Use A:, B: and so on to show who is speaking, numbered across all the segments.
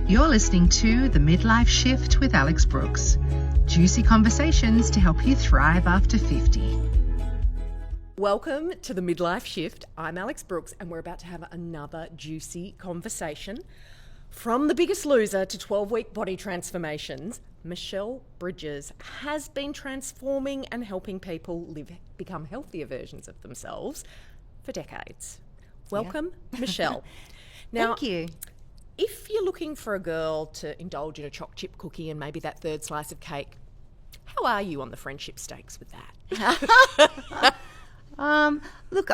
A: You're listening to The Midlife Shift with Alex Brooks. Juicy conversations to help you thrive after 50.
B: Welcome to The Midlife Shift. I'm Alex Brooks and we're about to have another juicy conversation. From the biggest loser to 12-week body transformations, Michelle Bridges has been transforming and helping people become healthier versions of themselves for decades. Welcome, Michelle. Now,
C: Thank you.
B: if you're looking for a girl to indulge in a choc chip cookie and maybe that third slice of cake, how are you on the friendship stakes with that?
C: Look,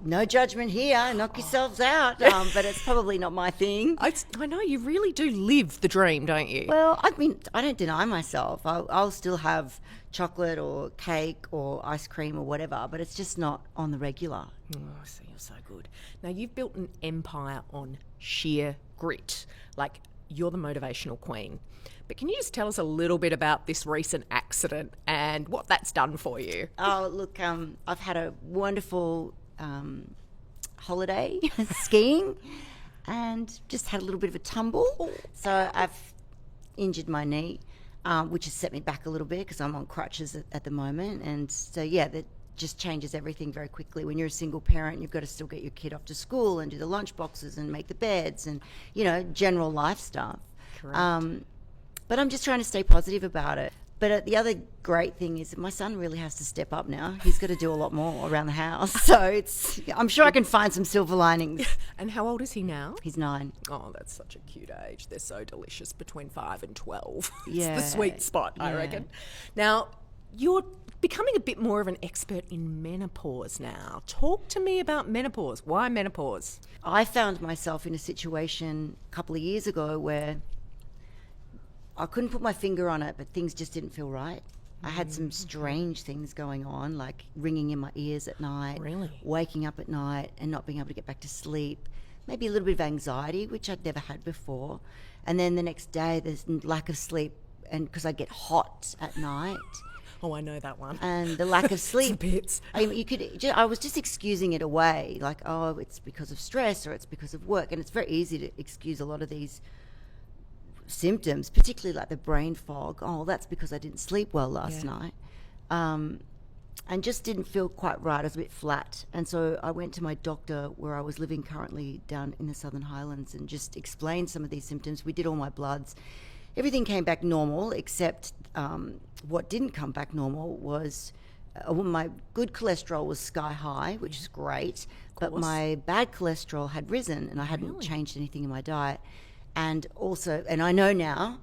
C: no judgment here. Knock yourselves out. But it's probably not my thing.
B: I know you really do live the dream, don't you?
C: Well, I mean, I don't deny myself. I'll still have chocolate or cake or ice cream or whatever, but it's just not on the regular.
B: Oh, so you're so good. Now, you've built an empire on sheer grit. Like, you're the motivational queen. But can you just tell us a little bit about this recent accident and what that's done for you?
C: Oh, look, I've had a wonderful holiday skiing and just had a little bit of a tumble. So I've injured my knee, which has set me back a little bit because I'm on crutches at the moment. And so, yeah, that just changes everything very quickly. When you're a single parent, you've got to still get your kid off to school and do the lunch boxes and make the beds and, general life stuff.
B: Correct.
C: But I'm just trying to stay positive about it. But the other great thing is that my son really has to step up now. He's got to do a lot more around the house. So I'm sure I can find some silver linings.
B: And how old is he now?
C: He's 9.
B: Oh, that's such a cute age. They're so delicious between 5 and 12.
C: Yeah.
B: It's the sweet spot, I reckon. Now, you're becoming a bit more of an expert in menopause now. Talk to me about menopause. Why menopause?
C: I found myself in a situation a couple of years ago where I couldn't put my finger on it, but things just didn't feel right. I had some strange things going on, like ringing in my ears at night, waking up at night and not being able to get back to sleep, maybe a little bit of anxiety, which I'd never had before. And then the next day, there's lack of sleep, and because I get hot at night.
B: Oh, I know that one.
C: And the lack of sleep.
B: Bits.
C: I mean, I was just excusing it away, like, oh, it's because of stress or it's because of work. And it's very easy to excuse a lot of these symptoms, particularly like the brain fog. Oh, that's because I didn't sleep well last night. And just didn't feel quite right. I was a bit flat. And so I went to my doctor where I was living currently down in the Southern Highlands and just explained some of these symptoms. We did all my bloods. Everything came back normal, except what didn't come back normal was my good cholesterol was sky high, which is great, but my bad cholesterol had risen and I hadn't changed anything in my diet. And also, and I know now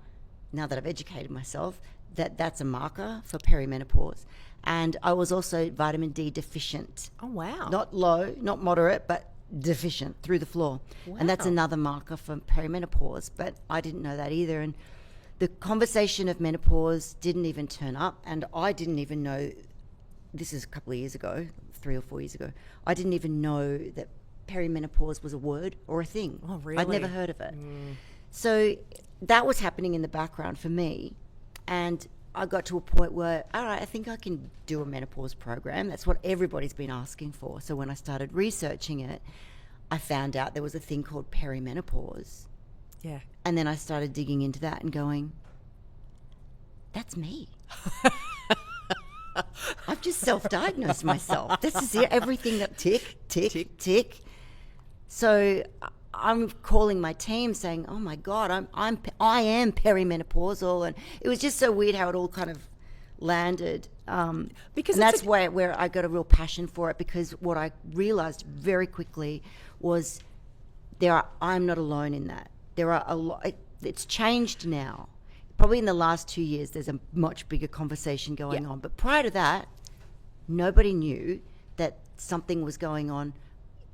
C: that I've educated myself, that that's a marker for perimenopause. And I was also vitamin D deficient.
B: Oh, wow.
C: Not low, not moderate, but deficient through the floor.
B: Wow.
C: And that's another marker for perimenopause, but I didn't know that either. And the conversation of menopause didn't even turn up, and I didn't even know, this is a couple of years ago, 3 or 4 years ago, I didn't even know that perimenopause was a word or a thing.
B: Oh, really?
C: I'd never heard of it. So that was happening in the background for me, and I got to a point where, all right, I think I can do a menopause program. That's what everybody's been asking for. So when I started researching it, I found out there was a thing called perimenopause.
B: Yeah.
C: And then I started digging into that and going, that's me. I've just self-diagnosed myself. This is it, everything that tick, tick, tick. So I'm calling my team saying, oh my God, I am perimenopausal. And it was just so weird how it all kind of landed.
B: Because
C: and that's where I got a real passion for it, because what I realized very quickly was I'm not alone in that. There are a lot, it's changed now. Probably in the last 2 years, there's a much bigger conversation going on. But prior to that, nobody knew that something was going on,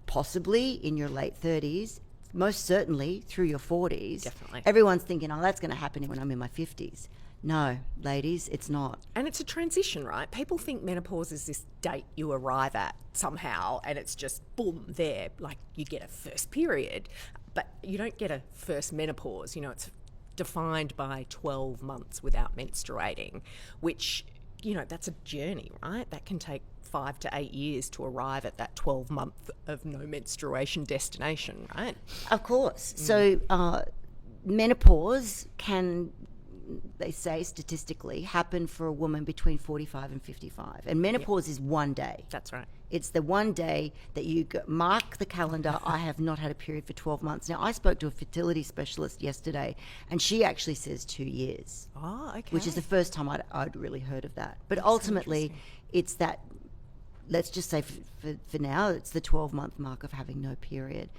C: possibly in your late 30s, most certainly through your 40s.
B: Definitely.
C: Everyone's thinking, oh, that's going to happen when I'm in my 50s. No, ladies, it's not.
B: And it's a transition, right? People think menopause is this date you arrive at somehow and it's just boom, there, like you get a first period, but you don't get a first menopause. It's defined by 12 months without menstruating, which, that's a journey, right? That can take 5 to 8 years to arrive at that 12-month of no menstruation destination, right?
C: Of course. So menopause can, they say statistically, happen for a woman between 45 and 55. And menopause is one day.
B: That's right.
C: It's the one day that you mark the calendar. I have not had a period for 12 months. Now, I spoke to a fertility specialist yesterday, and she actually says 2 years.
B: Oh, okay.
C: Which is the first time I'd really heard of that. But ultimately, it's that, let's just say for now, it's the 12-month mark of having no period.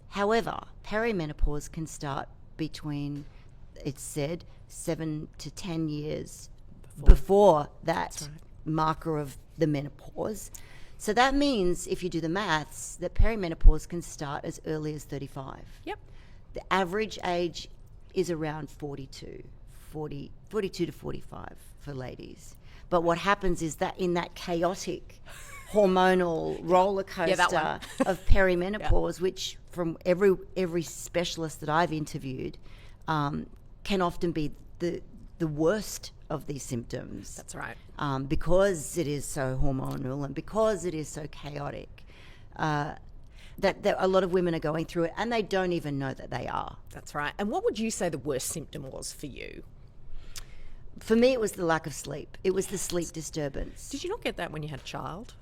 C: However, perimenopause can start between, it's said, 7 to 10 years before that marker of the menopause. So that means, if you do the maths, that perimenopause can start as early as 35.
B: Yep.
C: The average age is around 42 to 45 for ladies. But what happens is that in that chaotic hormonal roller coaster of perimenopause, which from every specialist that I've interviewed, can often be the worst of these symptoms.
B: That's right.
C: Because it is so hormonal and because it is so chaotic, that a lot of women are going through it and they don't even know that they are.
B: That's right. And what would you say the worst symptom was for you?
C: For me, it was the lack of sleep. It was the sleep disturbance.
B: Did you not get that when you had a child?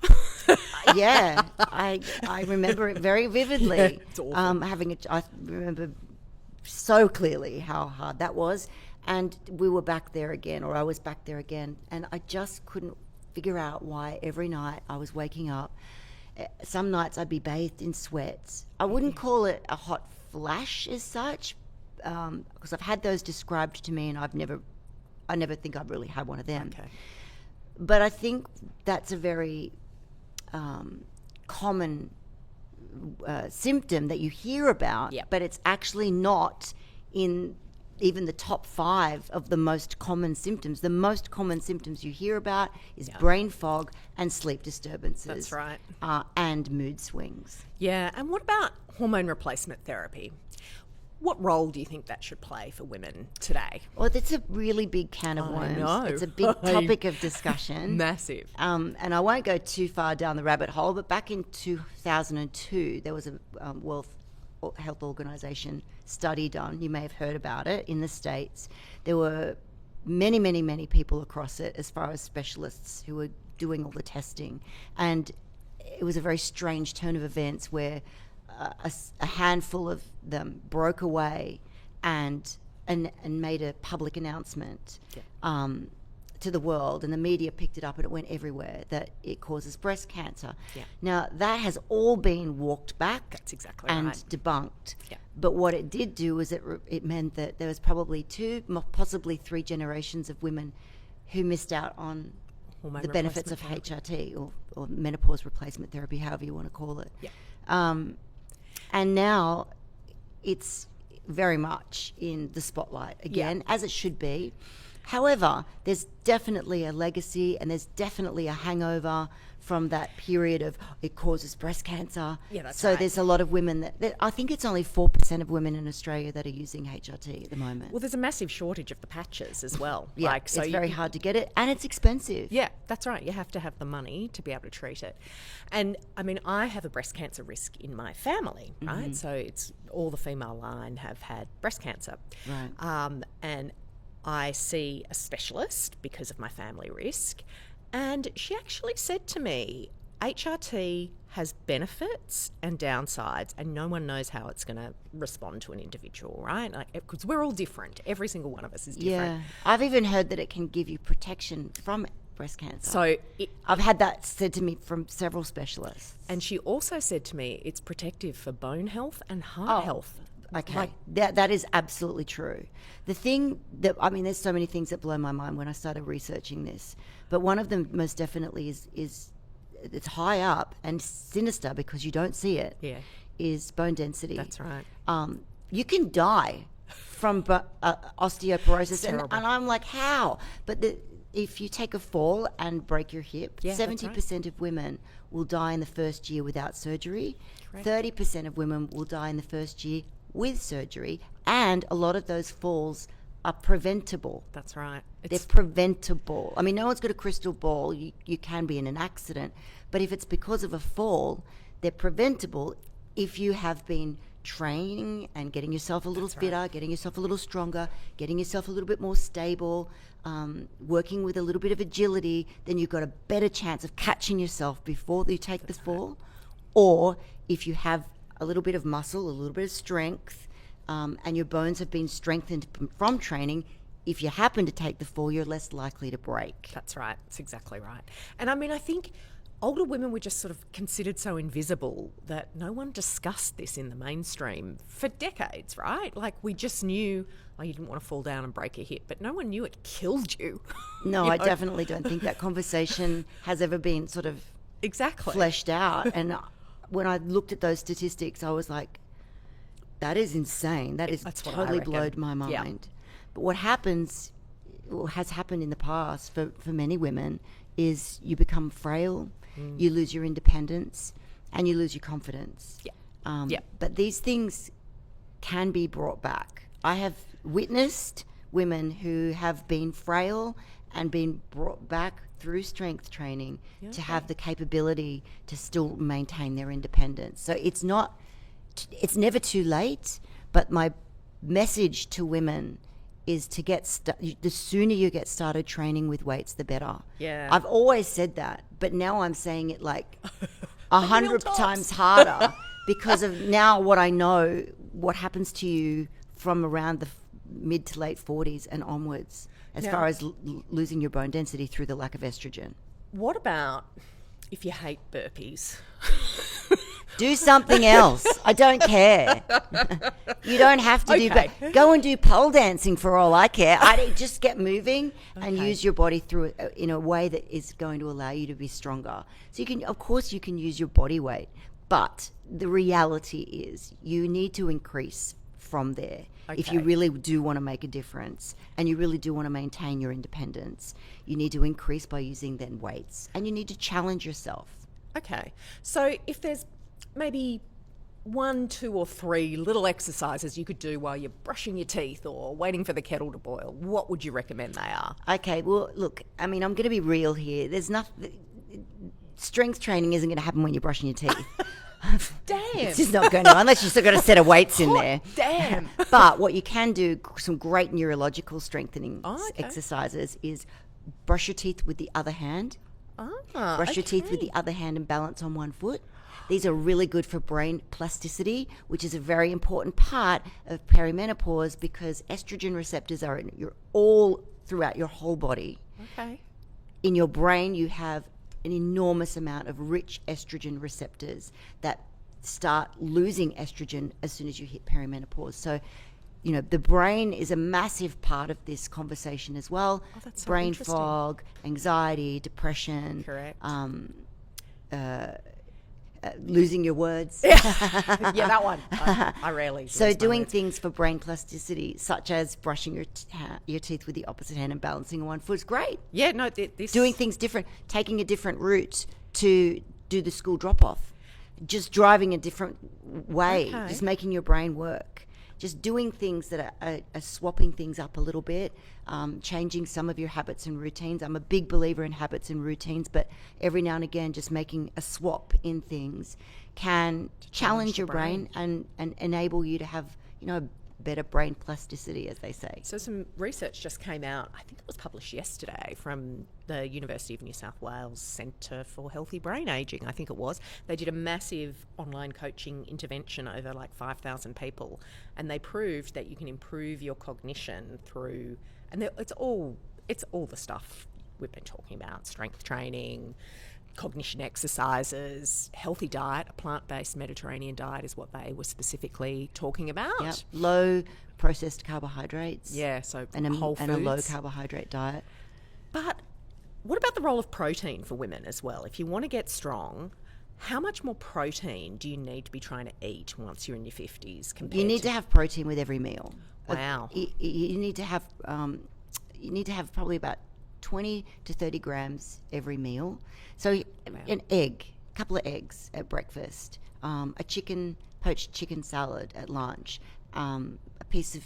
C: Yeah, I remember it very vividly.
B: Yeah, it's awful.
C: I remember so clearly how hard that was. And we were back there again, or I was back there again, and I just couldn't figure out why every night I was waking up. Some nights I'd be bathed in sweats. I wouldn't call it a hot flash as such, because I've had those described to me, and I never think I've really had one of them.
B: Okay.
C: But I think that's a very common symptom that you hear about, but it's actually not in even the top 5 of the most common symptoms. The most common symptoms you hear about is brain fog and sleep disturbances.
B: That's right.
C: And mood swings.
B: Yeah, and what about hormone replacement therapy? What role do you think that should play for women today?
C: Well, that's a really big can of worms.
B: I know.
C: It's a big topic of discussion.
B: Massive.
C: And I won't go too far down the rabbit hole, but back in 2002, there was a World Health Organization study done. You may have heard about it in the States. There were many, many, many people across it as far as specialists who were doing all the testing. And it was a very strange turn of events where a handful of them broke away and made a public announcement to the world, and the media picked it up and it went everywhere, that it causes breast cancer. Yeah. Now, that has all been walked back.
B: That's exactly
C: and
B: right.
C: debunked.
B: Yeah.
C: But what it did do was it meant that there was probably 2, possibly 3 generations of women who missed out on
B: Hormone
C: the benefits of
B: replacement
C: HRT or menopause replacement therapy, however you want to call it.
B: Yeah.
C: And now it's very much in the spotlight again, as it should be. However, there's definitely a legacy and there's definitely a hangover from that period of it causes breast cancer.
B: Yeah, that's
C: so
B: right.
C: there's a lot of women that I think it's only 4% of women in Australia that are using HRT at the moment.
B: Well, there's a massive shortage of the patches as well.
C: Yeah, so it's very hard to get it and it's expensive.
B: Yeah, that's right. You have to have the money to be able to treat it. And I mean, I have a breast cancer risk in my family, right? So it's all the female line have had breast cancer.
C: Right.
B: And I see a specialist because of my family risk, and she actually said to me, HRT has benefits and downsides, and no one knows how it's going to respond to an individual, right? Because we're all different. Every single one of us is different.
C: Yeah. I've even heard that it can give you protection from breast cancer.
B: So
C: I've had that said to me from several specialists.
B: And she also said to me it's protective for bone health and heart health.
C: Okay, that is absolutely true. The thing that, I mean, there's so many things that blow my mind when I started researching this, but one of them most definitely is it's high up and sinister because you don't see it, is bone density.
B: That's right.
C: You can die from osteoporosis, and I'm like, how? But if you take a fall and break your hip, 70% of women will die in the first year without surgery. Correct. 30% of women will die in the first year with surgery, and a lot of those falls are preventable.
B: That's right.
C: They're preventable. I mean, no one's got a crystal ball. You can be in an accident, but if it's because of a fall, they're preventable if you have been training and getting yourself a little fitter, getting yourself a little stronger, getting yourself a little bit more stable, working with a little bit of agility, then you've got a better chance of catching yourself before you take the fall. Or if you have a little bit of muscle, a little bit of strength, and your bones have been strengthened from training, if you happen to take the fall, you're less likely to break.
B: That's right. That's exactly right. And I mean, I think older women were just sort of considered so invisible that no one discussed this in the mainstream for decades, right? Like, we just knew, oh, you didn't want to fall down and break a hip, but no one knew it killed you.
C: No,
B: You
C: I
B: know?
C: definitely don't think that conversation has ever been sort of
B: Exactly.
C: fleshed out. And when I looked at those statistics, I was like, that is insane. That's
B: what I
C: totally
B: reckon.
C: blowed my
B: Yeah.
C: mind. But what happens, or has happened in the past for many women, is you become frail, you lose your independence, and you lose your confidence.
B: Yeah.
C: But these things can be brought back. I have witnessed women who have been frail and been brought back through strength training to have the capability to still maintain their independence. So it's never too late, but my message to women is to the sooner you get started training with weights, the better.
B: Yeah.
C: I've always said that, but now I'm saying it like 100 times harder because of now what I know, what happens to you from around the mid to late 40s and onwards, as far as losing your bone density through the lack of estrogen.
B: What about if you hate burpees?
C: Do something else. I don't care. You don't have to go and do pole dancing for all I care. Just get moving and use your body through it in a way that is going to allow you to be stronger. So of course you can use your body weight, but the reality is you need to increase from there. If you really do want to make a difference and you really do want to maintain your independence, you need to increase by using then weights, and you need to challenge yourself.
B: Okay. So if there's maybe 1, 2 or 3 little exercises you could do while you're brushing your teeth or waiting for the kettle to boil, what would you recommend they are?
C: Okay, well, look, I mean, I'm going to be real here. There's nothing. Strength training isn't going to happen when you're brushing your teeth.
B: Damn.
C: It's just not going to, unless you've still got a set of weights in there.
B: Damn.
C: But what you can do, some great neurological strengthening exercises, is brush your teeth with the other hand. Brush your teeth with the other hand and balance on one foot. These are really good for brain plasticity, which is a very important part of perimenopause because estrogen receptors are all throughout your whole body.
B: Okay.
C: In your brain, you have an enormous amount of rich estrogen receptors that start losing estrogen as soon as you hit perimenopause. So, the brain is a massive part of this conversation as well.
B: Oh, that's so
C: brain
B: interesting.
C: fog, anxiety, depression.
B: Correct.
C: Losing your words.
B: Yeah, that one. I rarely.
C: So
B: lose my
C: doing
B: words.
C: things for brain plasticity, such as brushing your teeth with the opposite hand and balancing on one foot, is great.
B: Yeah, no, this.
C: Doing things different, taking a different route to do the school drop-off, just driving a different way, just making your brain work. Just doing things that are swapping things up a little bit, changing some of your habits and routines. I'm a big believer in habits and routines, but every now and again, just making a swap in things can challenge your brain and enable you to have, better brain plasticity, as they say.
B: So some research just came out, I think it was published yesterday, from the University of New South Wales Centre for Healthy Brain Ageing, I think it was. They did a massive online coaching intervention over like 5,000 people, and they proved that you can improve your cognition through, and it's all the stuff we've been talking about: strength training, cognition exercises, healthy diet. A plant-based Mediterranean diet is what they were specifically talking about.
C: Yep. Low processed carbohydrates.
B: Yeah, so
C: and
B: whole
C: a low
B: foods.
C: carbohydrate diet.
B: But what about the role of protein for women as well? If you want to get strong, how much more protein do you need to be trying to eat once you're in your 50s?
C: You need to have protein with every meal.
B: Wow.
C: You need to have probably about 20 to 30 grams every meal. So an egg, a couple of eggs at breakfast, a poached chicken salad at lunch, a piece of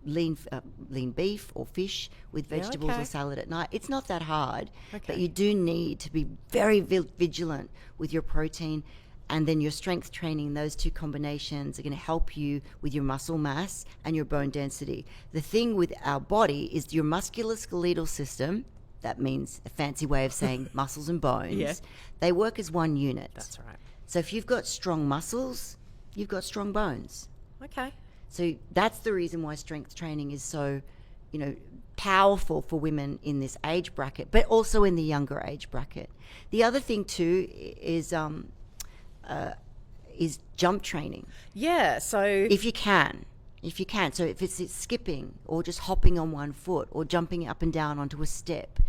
C: lean beef or fish with vegetables or salad at night. It's not that hard, but you do need to be very vigilant with your protein. and then your strength training, those two combinations are going to help you with your muscle mass and your bone density. The thing with our body is your musculoskeletal system, that means a fancy way of saying muscles and bones, they work as one unit.
B: That's right.
C: So if you've got strong muscles, you've got strong bones.
B: Okay.
C: So that's the reason why strength training is so, powerful for women in this age bracket, but also in the younger age bracket. The other thing too is jump training.
B: Yeah, so
C: If you can. So if it's skipping or just hopping on one foot or jumping up and down onto a step,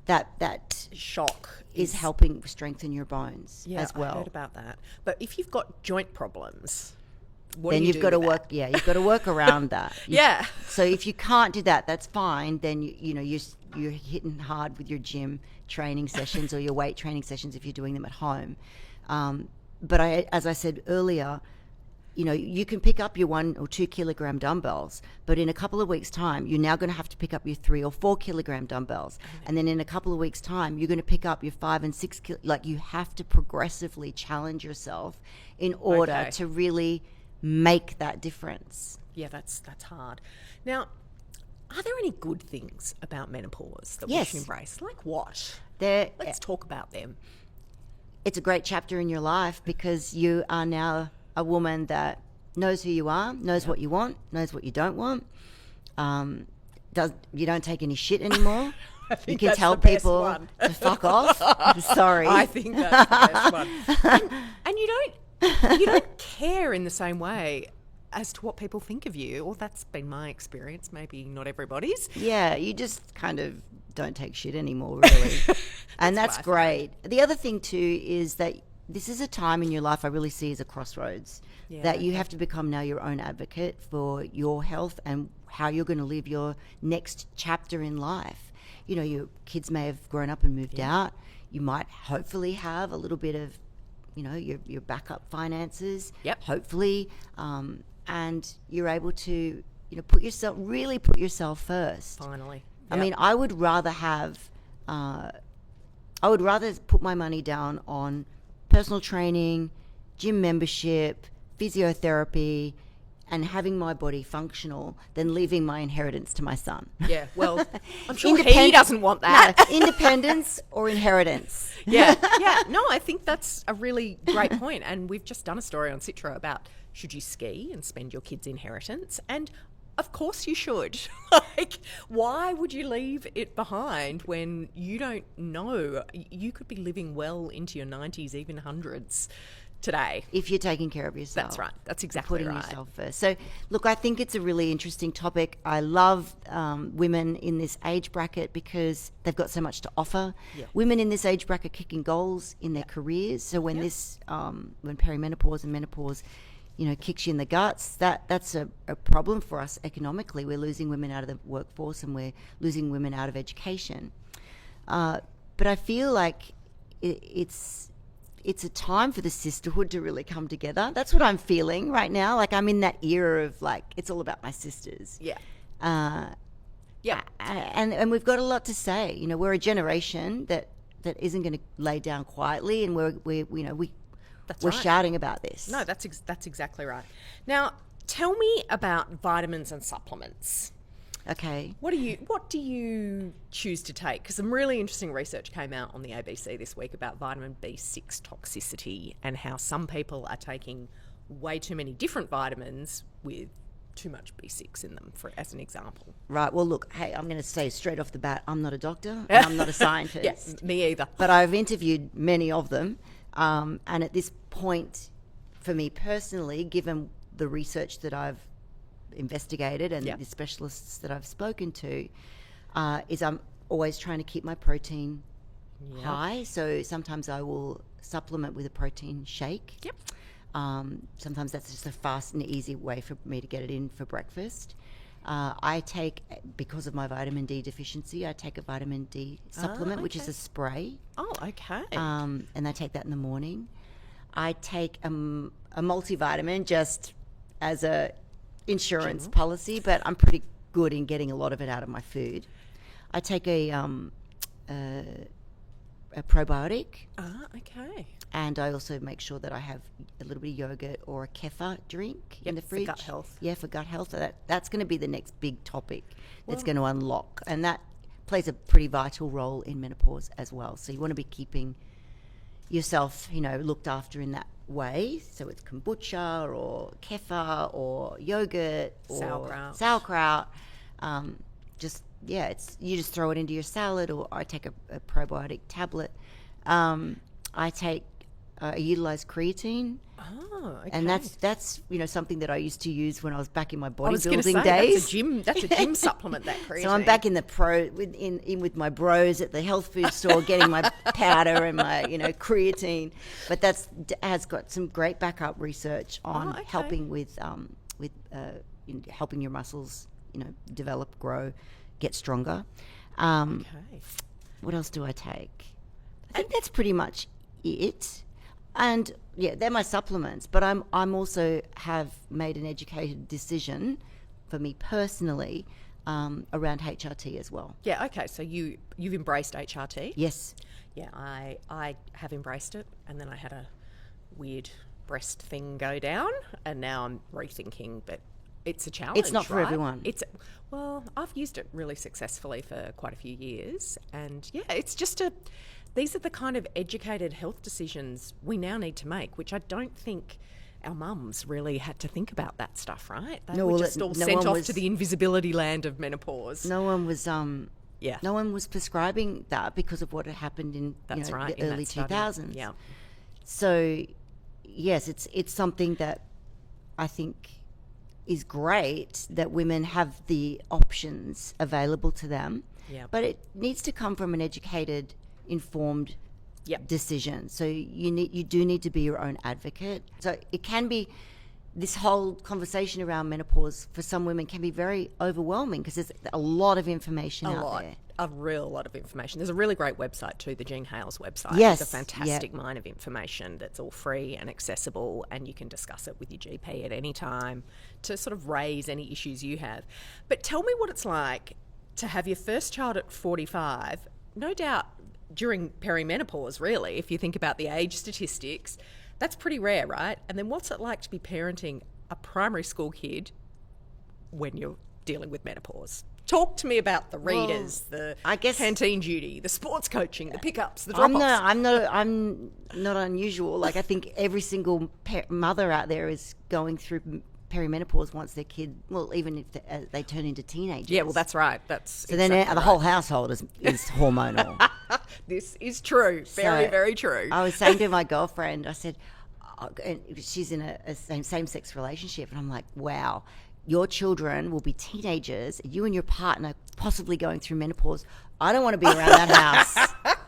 C: that
B: shock
C: is helping strengthen your bones as well.
B: I heard about that. But if you've got joint problems, what
C: then
B: do you
C: you've got to
B: with
C: work.
B: that?
C: Yeah, you've got to work around that.
B: Yeah.
C: So if you can't do that, that's fine. Then you're hitting hard with your gym training sessions or your weight training sessions if you're doing them at home. But as I said earlier, you can pick up your 1 or 2 kilogram dumbbells, but in a couple of weeks' time, you're now going to have to pick up your 3 or 4 kilogram dumbbells. And then in a couple of weeks' time, you're going to pick up your 5 and 6 you have to progressively challenge yourself in order to really make that difference.
B: Yeah, that's hard. Now, are there any good things about menopause that we
C: Yes.
B: should embrace? Like what?
C: There,
B: Let's talk about them.
C: it's a great chapter in your life because you are now a woman that knows who you are, knows what you want, knows what you don't want. You don't take any shit anymore. You can
B: that's
C: tell
B: the best
C: people
B: one.
C: to fuck off. I'm sorry.
B: I think that's the best one. And you don't care in the same way as to what people think of you, or that's been my experience, maybe not everybody's.
C: Yeah, you just kind of don't take shit anymore, really. And that's
B: what I
C: great. The other thing, too, is that this is a time in your life I really see as a crossroads, that you have to become now your own advocate for your health and how you're going to live your next chapter in life. Your kids may have grown up and moved out. You might hopefully have a little bit of, your backup finances.
B: Yep.
C: Hopefully, and you're able to, put yourself first.
B: Finally.
C: I mean, I would rather put my money down on personal training, gym membership, physiotherapy, and having my body functional than leaving my inheritance to my son.
B: Yeah, well, I'm sure he doesn't want that.
C: No, independence or inheritance.
B: Yeah. No, I think that's a really great point. And we've just done a story on Citra about should you ski and spend your kid's inheritance? And of course you should. Why would you leave it behind when you don't know? You could be living well into your 90s, even 100s today.
C: If you're taking care of yourself.
B: That's right. That's exactly
C: putting
B: right.
C: yourself first. So, look, I think it's a really interesting topic. I love women in this age bracket because they've got so much to offer.
B: Yeah.
C: Women in this age bracket kicking goals in their careers. So when when perimenopause and menopause, kicks you in the guts, that's a problem for us economically. We're losing women out of the workforce and we're losing women out of education. But I feel like it's a time for the sisterhood to really come together. That's what I'm feeling right now. Like I'm in that era of it's all about my sisters.
B: Yeah.
C: And we've got a lot to say. We're a generation that isn't going to lay down quietly, and we're
B: right.
C: shouting about this.
B: No, that's exactly right. Now, tell me about vitamins and supplements.
C: Okay.
B: What do you choose to take? Because some really interesting research came out on the ABC this week about vitamin B6 toxicity and how some people are taking way too many different vitamins with too much B6 in them, as an example.
C: Right. Well, look, hey, I'm going to say straight off the bat, I'm not a doctor and I'm not a scientist.
B: Yes, me either.
C: But I've interviewed many of them. And at this point, for me personally, given the research that I've investigated and the specialists that I've spoken to, is I'm always trying to keep my protein high. So sometimes I will supplement with a protein shake.
B: Yep.
C: Sometimes that's just a fast and easy way for me to get it in for breakfast. I take, because of my vitamin D deficiency, I take a vitamin D supplement, which is a spray.
B: Oh, okay.
C: And I take that in the morning. I take a multivitamin just as a insurance policy, but I'm pretty good in getting a lot of it out of my food. I take a a probiotic.
B: Okay.
C: And I also make sure that I have a little bit of yogurt or a kefir drink in the fridge.
B: For gut health.
C: Yeah, for gut health. So that's going to be the next big topic that's going to unlock. And that plays a pretty vital role in menopause as well. So you want to be keeping yourself, looked after in that way. So it's kombucha or kefir or yogurt or sauerkraut. You just throw it into your salad, or I take a probiotic tablet. I utilize creatine.
B: Oh, okay.
C: And that's something that I used to use when I was back in my
B: I was gonna
C: bodybuilding
B: say,
C: days.
B: That's a gym supplement, that creatine.
C: So I'm back in the with my bros at the health food store, getting my powder and my creatine. But has got some great backup research on helping with helping your muscles develop, grow, get stronger. What else do I take? I think that's pretty much it. And they're my supplements, but I'm also have made an educated decision for me personally around HRT as well.
B: Yeah, okay. So you've embraced HRT?
C: Yes.
B: Yeah, I have embraced it, and then I had a weird breast thing go down, and now I'm rethinking, but it's a challenge.
C: It's not for everyone.
B: I've used it really successfully for quite a few years, and it's just these are the kind of educated health decisions we now need to make, which I don't think our mums really had to think about that stuff, right? They were just all sent off to the invisibility land of menopause.
C: No one was no one was prescribing that because of what had happened in the early 2000s.
B: Yeah.
C: So yes, it's something that I think is great that women have the options available to them.
B: Yeah.
C: But it needs to come from an educated, informed decision. So you do need to be your own advocate. So it can be, this whole conversation around menopause for some women can be very overwhelming because there's a lot of information out there.
B: A real lot of information. There's a really great website too, the Jean Hales website.
C: Yes.
B: It's a fantastic mine of information that's all free and accessible, and you can discuss it with your GP at any time to sort of raise any issues you have. But tell me what it's like to have your first child at 45, no doubt during perimenopause, really, if you think about the age statistics. That's pretty rare, right? And then what's it like to be parenting a primary school kid when you're dealing with menopause? Talk to me about the readers, the canteen duty, the sports coaching, the pickups, the drop-offs.
C: I'm not unusual. Like, I think every single mother out there is going through perimenopause once their kid, even if they turn into teenagers.
B: Yeah, well, that's right.
C: Then the whole household is hormonal.
B: This is true. Very, very true.
C: I was saying to my girlfriend, I said, and she's in a same-sex relationship, and I'm like, wow, your children will be teenagers, you and your partner possibly going through menopause. I don't want to be around that house.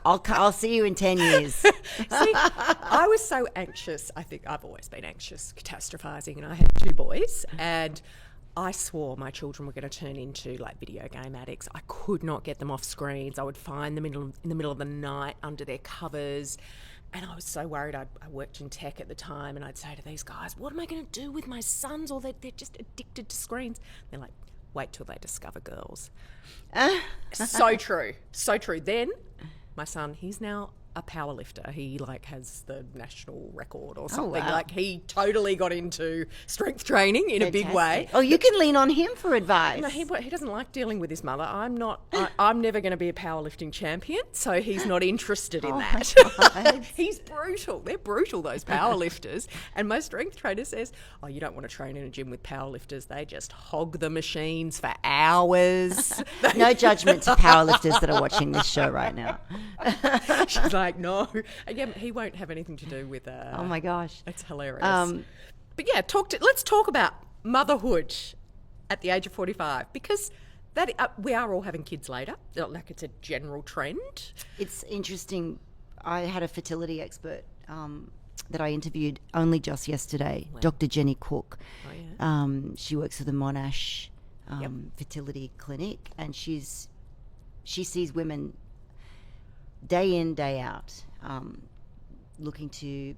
C: I'll see you in 10 years.
B: See, I was so anxious. I think I've always been anxious, catastrophizing, and I had 2 boys, and I swore my children were going to turn into like video game addicts. I could not get them off screens. I would find them in the middle of the night under their covers. And I was so worried. I worked in tech at the time, and I'd say to these guys, what am I going to do with my sons? Or they're just addicted to screens. They're like, wait till they discover girls. So true. So true. Then my son, he's now a power lifter. He has the national record or something.
C: Oh, wow.
B: He totally got into strength training in a big way.
C: Oh, you can lean on him for advice.
B: No, he doesn't like dealing with his mother. I'm never going to be a powerlifting champion, so he's not interested in that. He's brutal. They're brutal, those powerlifters. And my strength trainer says, oh, you don't want to train in a gym with powerlifters. They just hog the machines for hours.
C: No judgment to powerlifters that are watching this show right now.
B: She's like, no. Again, he won't have anything to do with
C: oh my gosh.
B: It's hilarious. But yeah, let's talk about motherhood at the age of 45, because we are all having kids later. Like, it's a general trend.
C: It's interesting. I had a fertility expert that I interviewed only just yesterday, wow. Dr. Jenny Cook. Oh, yeah. She works for the Monash fertility clinic, and she sees women day in, day out, looking to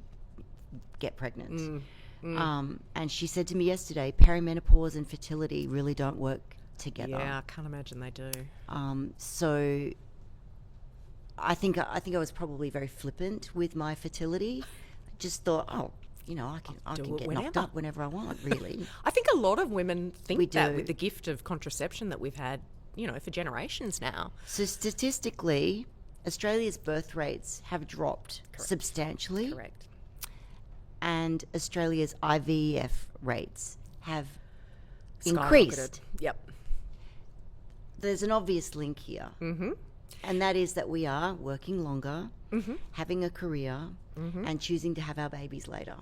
C: get pregnant. And she said to me yesterday, perimenopause and fertility really don't work together.
B: Yeah, I can't imagine they do.
C: So I think I was probably very flippant with my fertility. Just thought, I can get knocked up whenever I want, really.
B: I think a lot of women think that
C: do.
B: with the gift of contraception that we've had, for generations now.
C: So statistically, Australia's birth rates have dropped substantially.
B: Correct.
C: And Australia's IVF rates have
B: Skyrocketed.
C: increased.
B: Yep.
C: There's an obvious link here.
B: Mm-hmm.
C: And that is that we are working longer, having a career, and choosing to have our babies later.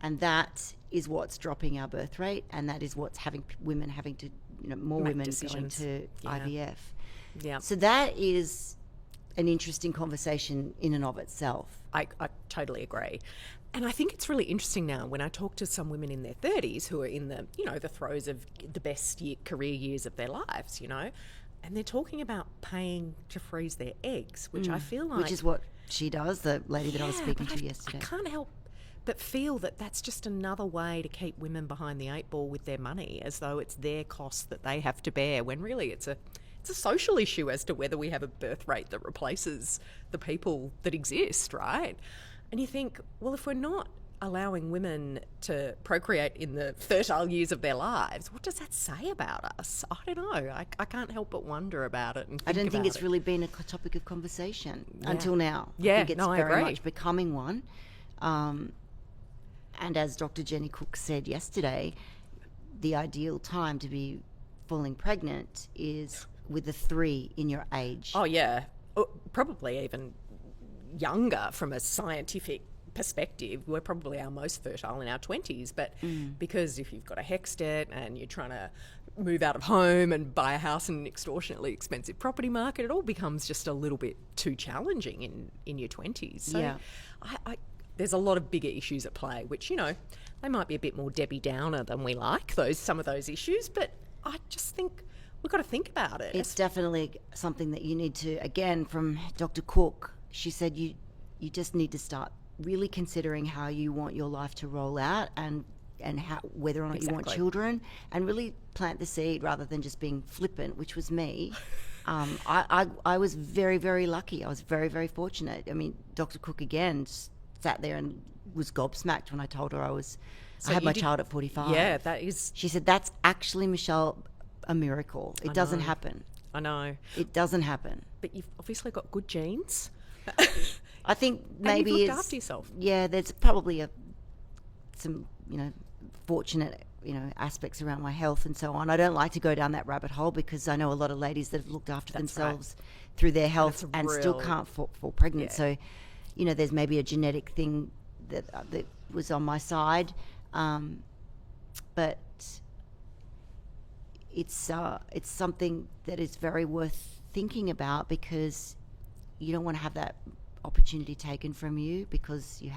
C: And that is what's dropping our birth rate, and that is what's having women having to, more
B: Make
C: women
B: decisions.
C: going to IVF.
B: Yeah.
C: So that is an interesting conversation in and of itself.
B: I totally agree. And I think it's really interesting now when I talk to some women in their 30s who are in the, the throes of the best career years of their lives, and they're talking about paying to freeze their eggs, which I feel like...
C: Which is what she does, the lady that I was speaking to yesterday.
B: I can't help but feel that that's just another way to keep women behind the eight ball with their money, as though it's their cost that they have to bear, when really it's a social issue as to whether we have a birth rate that replaces the people that exist, right? And you think, well, if we're not allowing women to procreate in the fertile years of their lives, what does that say about us? I don't know. I can't help but wonder about it. And
C: I don't think it's
B: it.
C: really been a topic of conversation until now.
B: Yeah,
C: I think it's
B: I
C: very
B: agree.
C: much becoming one. And as Dr. Jenny Cook said yesterday, the ideal time to be falling pregnant is with a 3 in your age.
B: Oh, yeah. Probably even younger from a scientific perspective. We're probably our most fertile in our 20s, but because if you've got a HECS debt and you're trying to move out of home and buy a house in an extortionately expensive property market, it all becomes just a little bit too challenging in your 20s. So
C: Yeah.
B: there's a lot of bigger issues at play, which, they might be a bit more Debbie Downer than we like, some of those issues, but I just think we've got to think about it.
C: It's definitely something that you need to, again, from Dr. Cook, she said you just need to start really considering how you want your life to roll out and how, whether or not you want children, and really plant the seed rather than just being flippant, which was me. I was very, very lucky. I was very, very fortunate. I mean, Dr. Cook again sat there and was gobsmacked when I told her I had my child at 45.
B: Yeah, that is...
C: She said, that's actually, Michelle, a miracle. It doesn't happen.
B: I know.
C: It doesn't happen.
B: But you've obviously got good genes.
C: I think maybe
B: and you've looked after yourself.
C: Yeah, there's probably some fortunate aspects around my health and so on. I don't like to go down that rabbit hole because I know a lot of ladies that have looked after themselves through their health and still can't fall pregnant. Yeah. So, there's maybe a genetic thing that was on my side, but it's something that is very worth thinking about, because you don't want to have that opportunity taken from you because you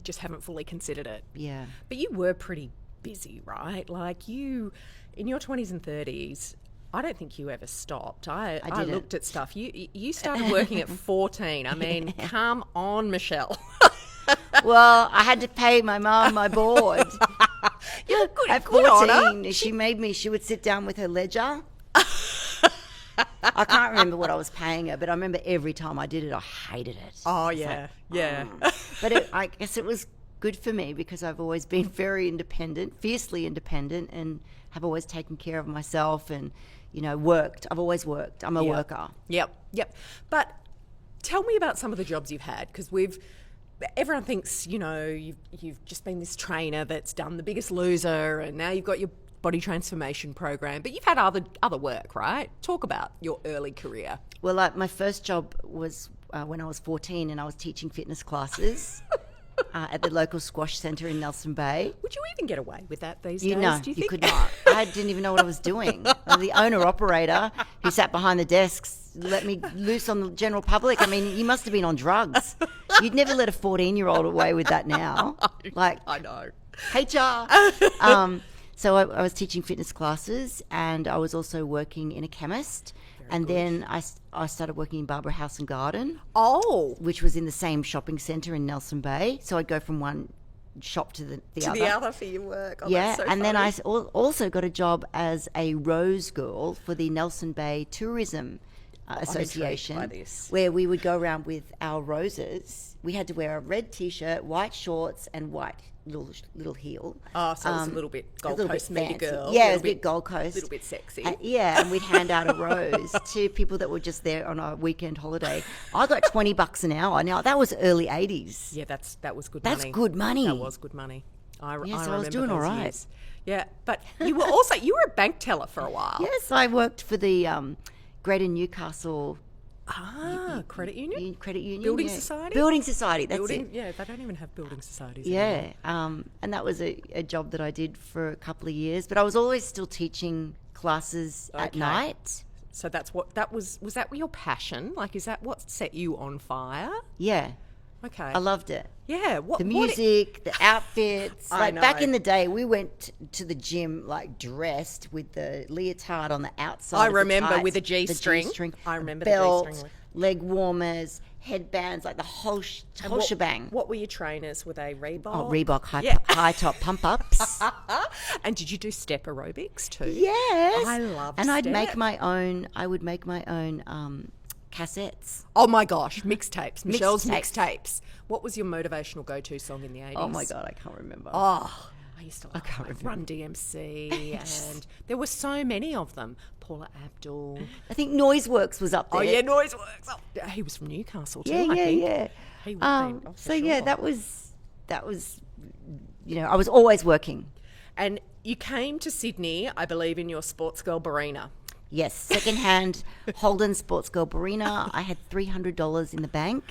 C: just haven't fully considered it. Yeah.
B: But you were pretty busy, right? Like in your 20s and 30s, I don't think you ever stopped. I looked at stuff. You started working at 14. I mean, come on, Michelle.
C: Well, I had to pay my mum my board.
B: Yeah, good.
C: At
B: good
C: 14, she would sit down with her ledger. I can't remember what I was paying her, but I remember every time I did it, I hated it.
B: Oh, yeah, yeah.
C: But I guess it was good for me because I've always been very independent, fiercely independent, and have always taken care of myself and, worked. I've always worked. I'm a worker.
B: Yep. But tell me about some of the jobs you've had, because everyone thinks, you've just been this trainer that's done The Biggest Loser, and now you've got your body transformation program, but you've had other work, right? Talk about your early career.
C: Well, my first job was when I was 14, and I was teaching fitness classes at the local squash centre in Nelson Bay.
B: Would you even get away with that these days?
C: No,
B: do you think?
C: Could not. I didn't even know what I was doing. The owner-operator who sat behind the desks let me loose on the general public. I mean, you must have been on drugs. You'd never let a 14-year-old away with that now.
B: I know.
C: HR. So I was teaching fitness classes, and I was also working in a chemist. Then I started working in Barbara House and Garden.
B: Oh.
C: Which was in the same shopping centre in Nelson Bay. So I'd go from one shop to the other.
B: To the other for your work. Oh,
C: yeah,
B: that's so
C: and
B: funny.
C: then I also got a job as a rose girl for the Nelson Bay tourism Association,
B: by this.
C: where we would go around with our roses. We had to wear a red T-shirt, white shorts, and white little heel.
B: Oh, so it was a little bit Gold Coast media girl.
C: Yeah, it was a bit Gold Coast.
B: A little bit sexy.
C: And we'd hand out a rose to people that were just there on a weekend holiday. I got $20 an hour. Now, that was early 80s.
B: Yeah, that was good
C: money.
B: That's
C: good money.
B: That was good money. I remember
C: I was doing all right.
B: Years. Yeah, but you were a bank teller for a while.
C: Yes, I worked for the Greater Newcastle
B: credit union?
C: Credit union.
B: Building society?
C: Building society, that's it.
B: Yeah, they don't even have building societies
C: Yeah,
B: anymore.
C: and that was a job that I did for a couple of years. But I was always still teaching classes at night.
B: So was that your passion? Like, is that what set you on fire?
C: Yeah.
B: Okay.
C: I loved it.
B: Yeah.
C: The music, the outfits.
B: I
C: Like
B: know.
C: back in the day, we went to the gym like dressed with the leotard on the outside.
B: I
C: of the
B: remember
C: tights,
B: with a G-string. I remember the
C: belt,
B: G-string.
C: leg warmers, headbands, like the whole shebang.
B: What were your trainers? Were they Reebok?
C: Oh, Reebok high top pump ups.
B: And did you do step aerobics too?
C: Yes,
B: I love
C: and I'd
B: step.
C: make my own. I would make my own cassettes.
B: Oh my gosh, mixtapes. Michelle's
C: Mixtapes.
B: mixtapes. What was your motivational go-to song in the 80s?
C: Oh my God, I can't remember.
B: Oh, I used to love
C: can't remember.
B: Run DMC, and there were so many of them. Paula Abdul.
C: I think Noiseworks was up there.
B: Oh yeah, Noiseworks. Oh, he was from Newcastle too. I think.
C: Yeah.
B: He would have been.
C: So yeah, that was. I was always working.
B: And you came to Sydney, I believe, in your sports girl Barina.
C: Yes, secondhand Holden Sports Girl Barina. I had $300 in the bank.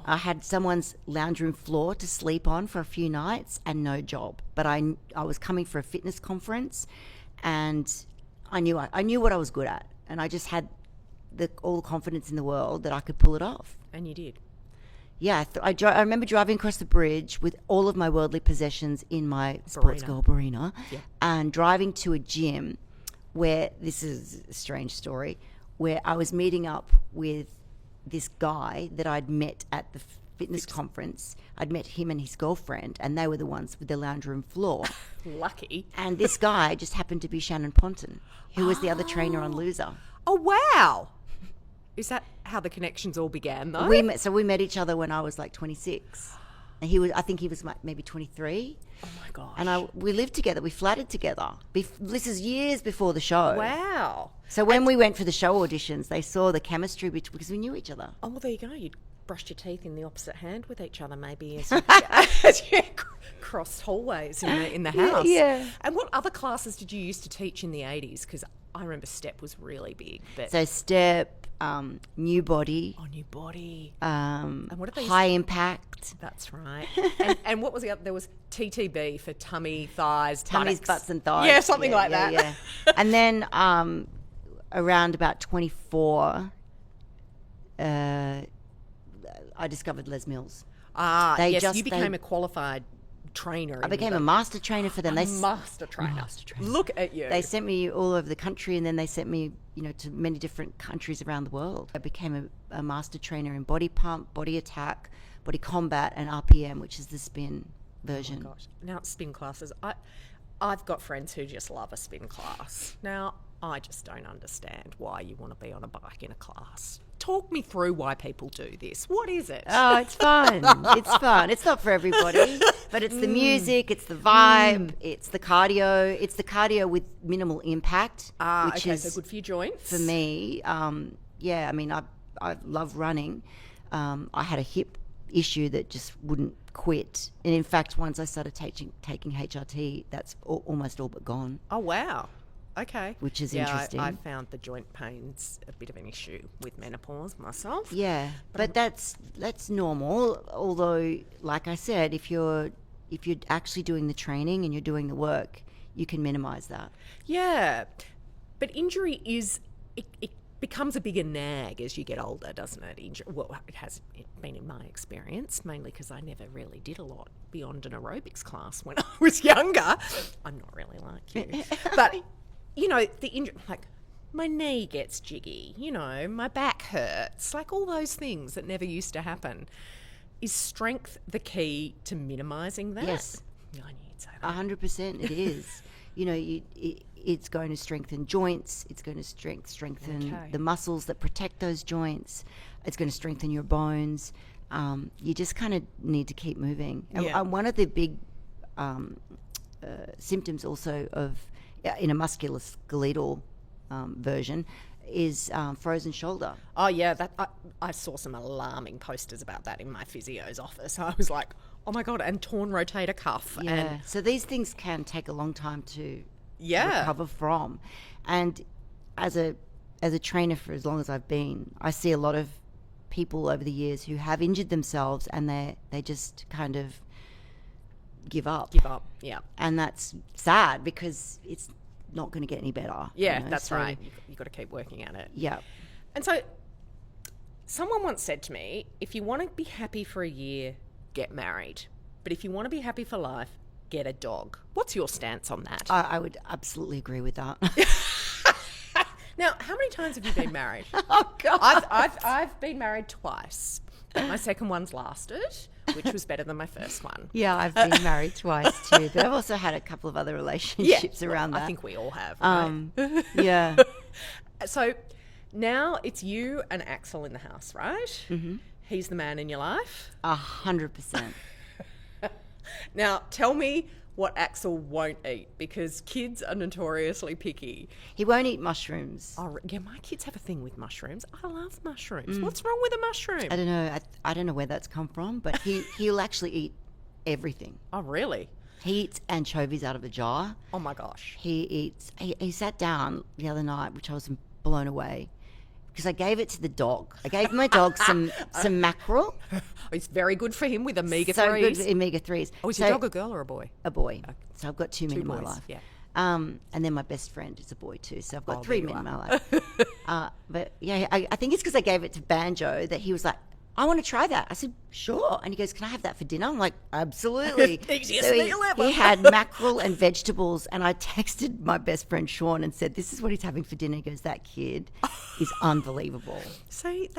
C: I had someone's lounge room floor to sleep on for a few nights and no job. But I was coming for a fitness conference, and I knew what I was good at, and I just had all the confidence in the world that I could pull it off.
B: And you did.
C: Yeah, I remember driving across the bridge with all of my worldly possessions in my Sports Girl Barina, and driving to a gym where, this is a strange story, where I was meeting up with this guy that I'd met at the fitness conference. I'd met him and his girlfriend, and they were the ones with the lounge room floor.
B: Lucky.
C: And this guy just happened to be Shannon Ponton, who was the other trainer on Loser.
B: Oh, wow. Is that how the connections all began, though?
C: We met each other when I was like 26. And I think he was maybe 23.
B: Oh my gosh.
C: And we lived together. We flatted together. This is years before the show.
B: Wow.
C: So when we went for the show auditions, they saw the chemistry because we knew each other.
B: Oh, well, there you go. You'd brushed your teeth in the opposite hand with each other, maybe, as you crossed hallways in the house.
C: Yeah.
B: And what other classes did you used to teach in the 80s? Because I remember step was really big. But
C: So step, new body.
B: Oh, new body.
C: And
B: what did they
C: high impact.
B: That's right. And what was the other? There was TTB for tummy, thighs,
C: Tummies,
B: buttocks.
C: butts and thighs.
B: Yeah, something like that.
C: Yeah. And then around about 24, I discovered Les Mills.
B: You became a qualified trainer.
C: I became a master trainer for them.
B: Master trainer. Look at you.
C: They sent me all over the country, and then they sent me, to many different countries around the world. I became a master trainer in body pump, body attack, body combat, and RPM, which is the spin version.
B: Oh my gosh. Now, spin classes. I've got friends who just love a spin class. Now, I just don't understand why you want to be on a bike in a class. Talk me through why people do this. What is it?
C: Oh, it's fun. It's fun. It's not for everybody, but it's the music, it's the vibe, it's the cardio. It's the cardio with minimal impact, which is
B: so good for your joints.
C: for me. I love running. I had a hip issue that just wouldn't quit, and in fact, once I started taking HRT, that's almost all but gone.
B: Oh, wow. Okay.
C: Which is interesting.
B: I found the joint pains a bit of an issue with menopause myself.
C: Yeah, but that's normal. Although, like I said, if you're actually doing the training and you're doing the work, you can minimise that.
B: Yeah, but injury it becomes a bigger nag as you get older, doesn't it? It has been in my experience, mainly because I never really did a lot beyond an aerobics class when I was younger. I'm not really like you, but. The injury, like my knee gets jiggy, my back hurts, like all those things that never used to happen. Is strength the key to minimising that?
C: Yes.
B: I knew you'd say that.
C: 100% it is. it's going to strengthen joints. It's going to strengthen the muscles that protect those joints. It's going to strengthen your bones. You just kind of need to keep moving. And one of the big symptoms also of, in a musculoskeletal version, is frozen shoulder.
B: Oh yeah, I saw some alarming posters about that in my physio's office. I was like, oh my God, and torn rotator cuff.
C: Yeah.
B: And
C: so these things can take a long time to recover from. And as a trainer for as long as I've been, I see a lot of people over the years who have injured themselves and they just kind of give up.
B: Yeah.
C: And that's sad because it's not going to get any better.
B: Yeah,
C: you know?
B: that's right. You've got to keep working at it.
C: Yeah.
B: And so someone once said to me, if you want to be happy for a year, get married. But if you want to be happy for life, get a dog. What's your stance on that?
C: I would absolutely agree with that.
B: Now, how many times have you been married?
C: Oh, God.
B: I've been married twice. My second one's lasted, which was better than my first one.
C: Yeah, I've been married twice too, but I've also had a couple of other relationships around that.
B: I think we all have. Right?
C: Yeah.
B: So now it's you and Axel in the house, right? Mm-hmm. He's the man in your life?
C: 100%.
B: Now, tell me what Axel won't eat, because kids are notoriously picky.
C: He won't eat mushrooms.
B: Oh, yeah, my kids have a thing with mushrooms. I love mushrooms. What's wrong with a mushroom?
C: I don't know. I don't know where that's come from, but he'll actually eat everything.
B: Oh, really?
C: He eats anchovies out of a jar.
B: Oh, my gosh.
C: He sat down the other night, which I was blown away, because I gave it to the dog. I gave my dog some mackerel.
B: It's very good for him with omega-3s.
C: So good for omega-3s.
B: Oh, is your dog a girl or a boy?
C: A boy. So I've got two men in my
B: boys,
C: life.
B: yeah.
C: And then my best friend is a boy too. So I've got three
B: there you
C: men in my life. But yeah, I think it's because I gave it to Banjo that he was like, I want to try that. I said, sure. And he goes, can I have that for dinner? I'm like, absolutely.
B: Easiest
C: So
B: meal ever.
C: he had mackerel and vegetables. And I texted my best friend Sean and said, this is what he's having for dinner. He goes, that kid is unbelievable.
B: See,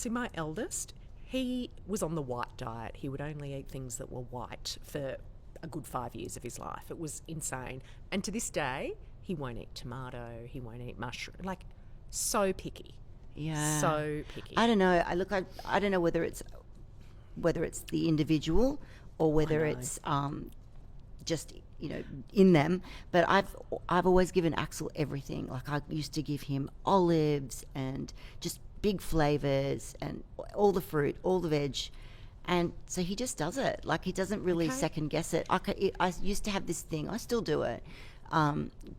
B: my eldest, he was on the white diet. He would only eat things that were white for a good 5 years of his life. It was insane. And to this day, he won't eat tomato. He won't eat mushroom. Like, so picky.
C: Yeah.
B: So picky.
C: I don't know. I don't know whether it's the individual or whether it's just in them. But I've always given Axel everything. Like I used to give him olives and just big flavors and all the fruit, all the veg. And so he just does it. Like he doesn't really second guess it. I used to have this thing. I still do it.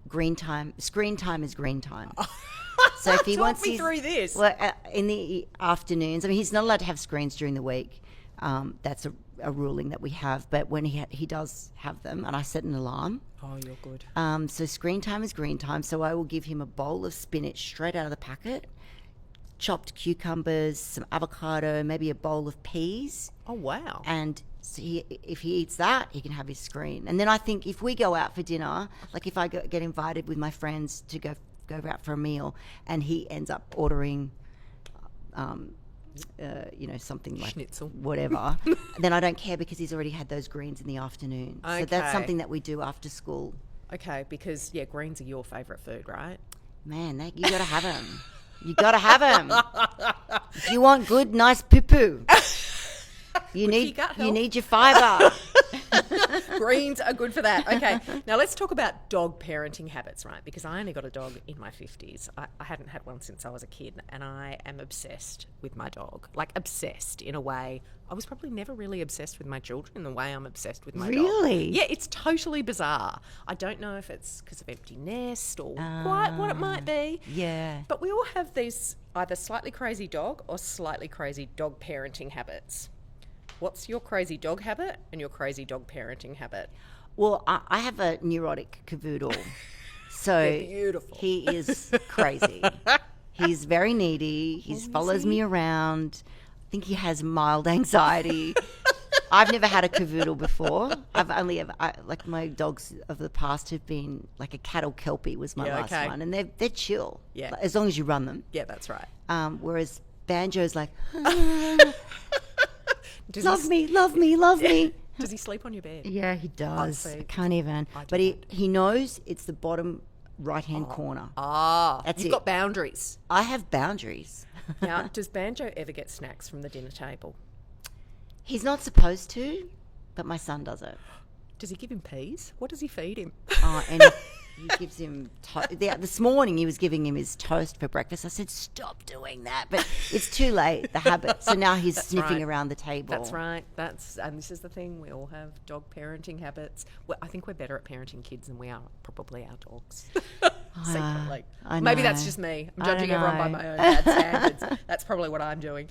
C: Screen time is green time. So if he wants
B: me through this.
C: Well, in the afternoons, I mean, he's not allowed to have screens during the week. That's a ruling that we have. But when he does have them, and I set an alarm.
B: Oh, you're good.
C: So screen time is green time. So I will give him a bowl of spinach straight out of the packet, chopped cucumbers, some avocado, maybe a bowl of peas.
B: Oh, wow.
C: And so if he eats that, he can have his screen. And then I think if we go out for dinner, like if I get invited with my friends to go out for a meal, and he ends up ordering, something like
B: schnitzel,
C: whatever, then I don't care because he's already had those greens in the afternoon.
B: Okay.
C: So that's something that we do after school.
B: Okay, because greens are your favourite food, right?
C: Man, you got to have them. You got to have them. If you want good, nice poo-poo, you need your fibre.
B: Greens are good for that. Okay, now let's talk about dog parenting habits, right? Because I only got a dog in my 50s. I hadn't had one since I was a kid, and I am obsessed with my dog. Like, obsessed in a way. I was probably never really obsessed with my children in the way I'm obsessed with my dog.
C: Really?
B: Yeah, it's totally bizarre. I don't know if it's because of empty nest or quite what it might be.
C: Yeah.
B: But we all have these either slightly crazy dog or slightly crazy dog parenting habits. What's your crazy dog habit and your crazy dog parenting habit?
C: Well, I have a neurotic cavoodle. So
B: They're beautiful.
C: He is crazy. He's very needy. He follows me around. I think he has mild anxiety. I've never had a cavoodle before. I've only ever, my dogs of the past have been, like a cattle kelpie was my last one. And they're chill.
B: Yeah.
C: As long as you run them.
B: Yeah, that's right.
C: Whereas Banjo's like, love me.
B: Does he sleep on your bed?
C: Yeah, he does.
B: See.
C: I can't even. But he knows it's the bottom right-hand corner.
B: That's
C: You've
B: got boundaries.
C: I have boundaries.
B: Now, does Banjo ever get snacks from the dinner table?
C: He's not supposed to, but my son does it.
B: Does he give him peas? What does he feed him?
C: And he gives him this morning he was giving him his toast for breakfast. I said, stop doing that, but it's too late, the habit. So now he's sniffing around the table.
B: That's right. And this is the thing, we all have dog parenting habits. Well, I think we're better at parenting kids than we are probably our dogs. Secretly. Maybe that's just me. I'm judging everyone by my own bad standards. That's probably what I'm doing.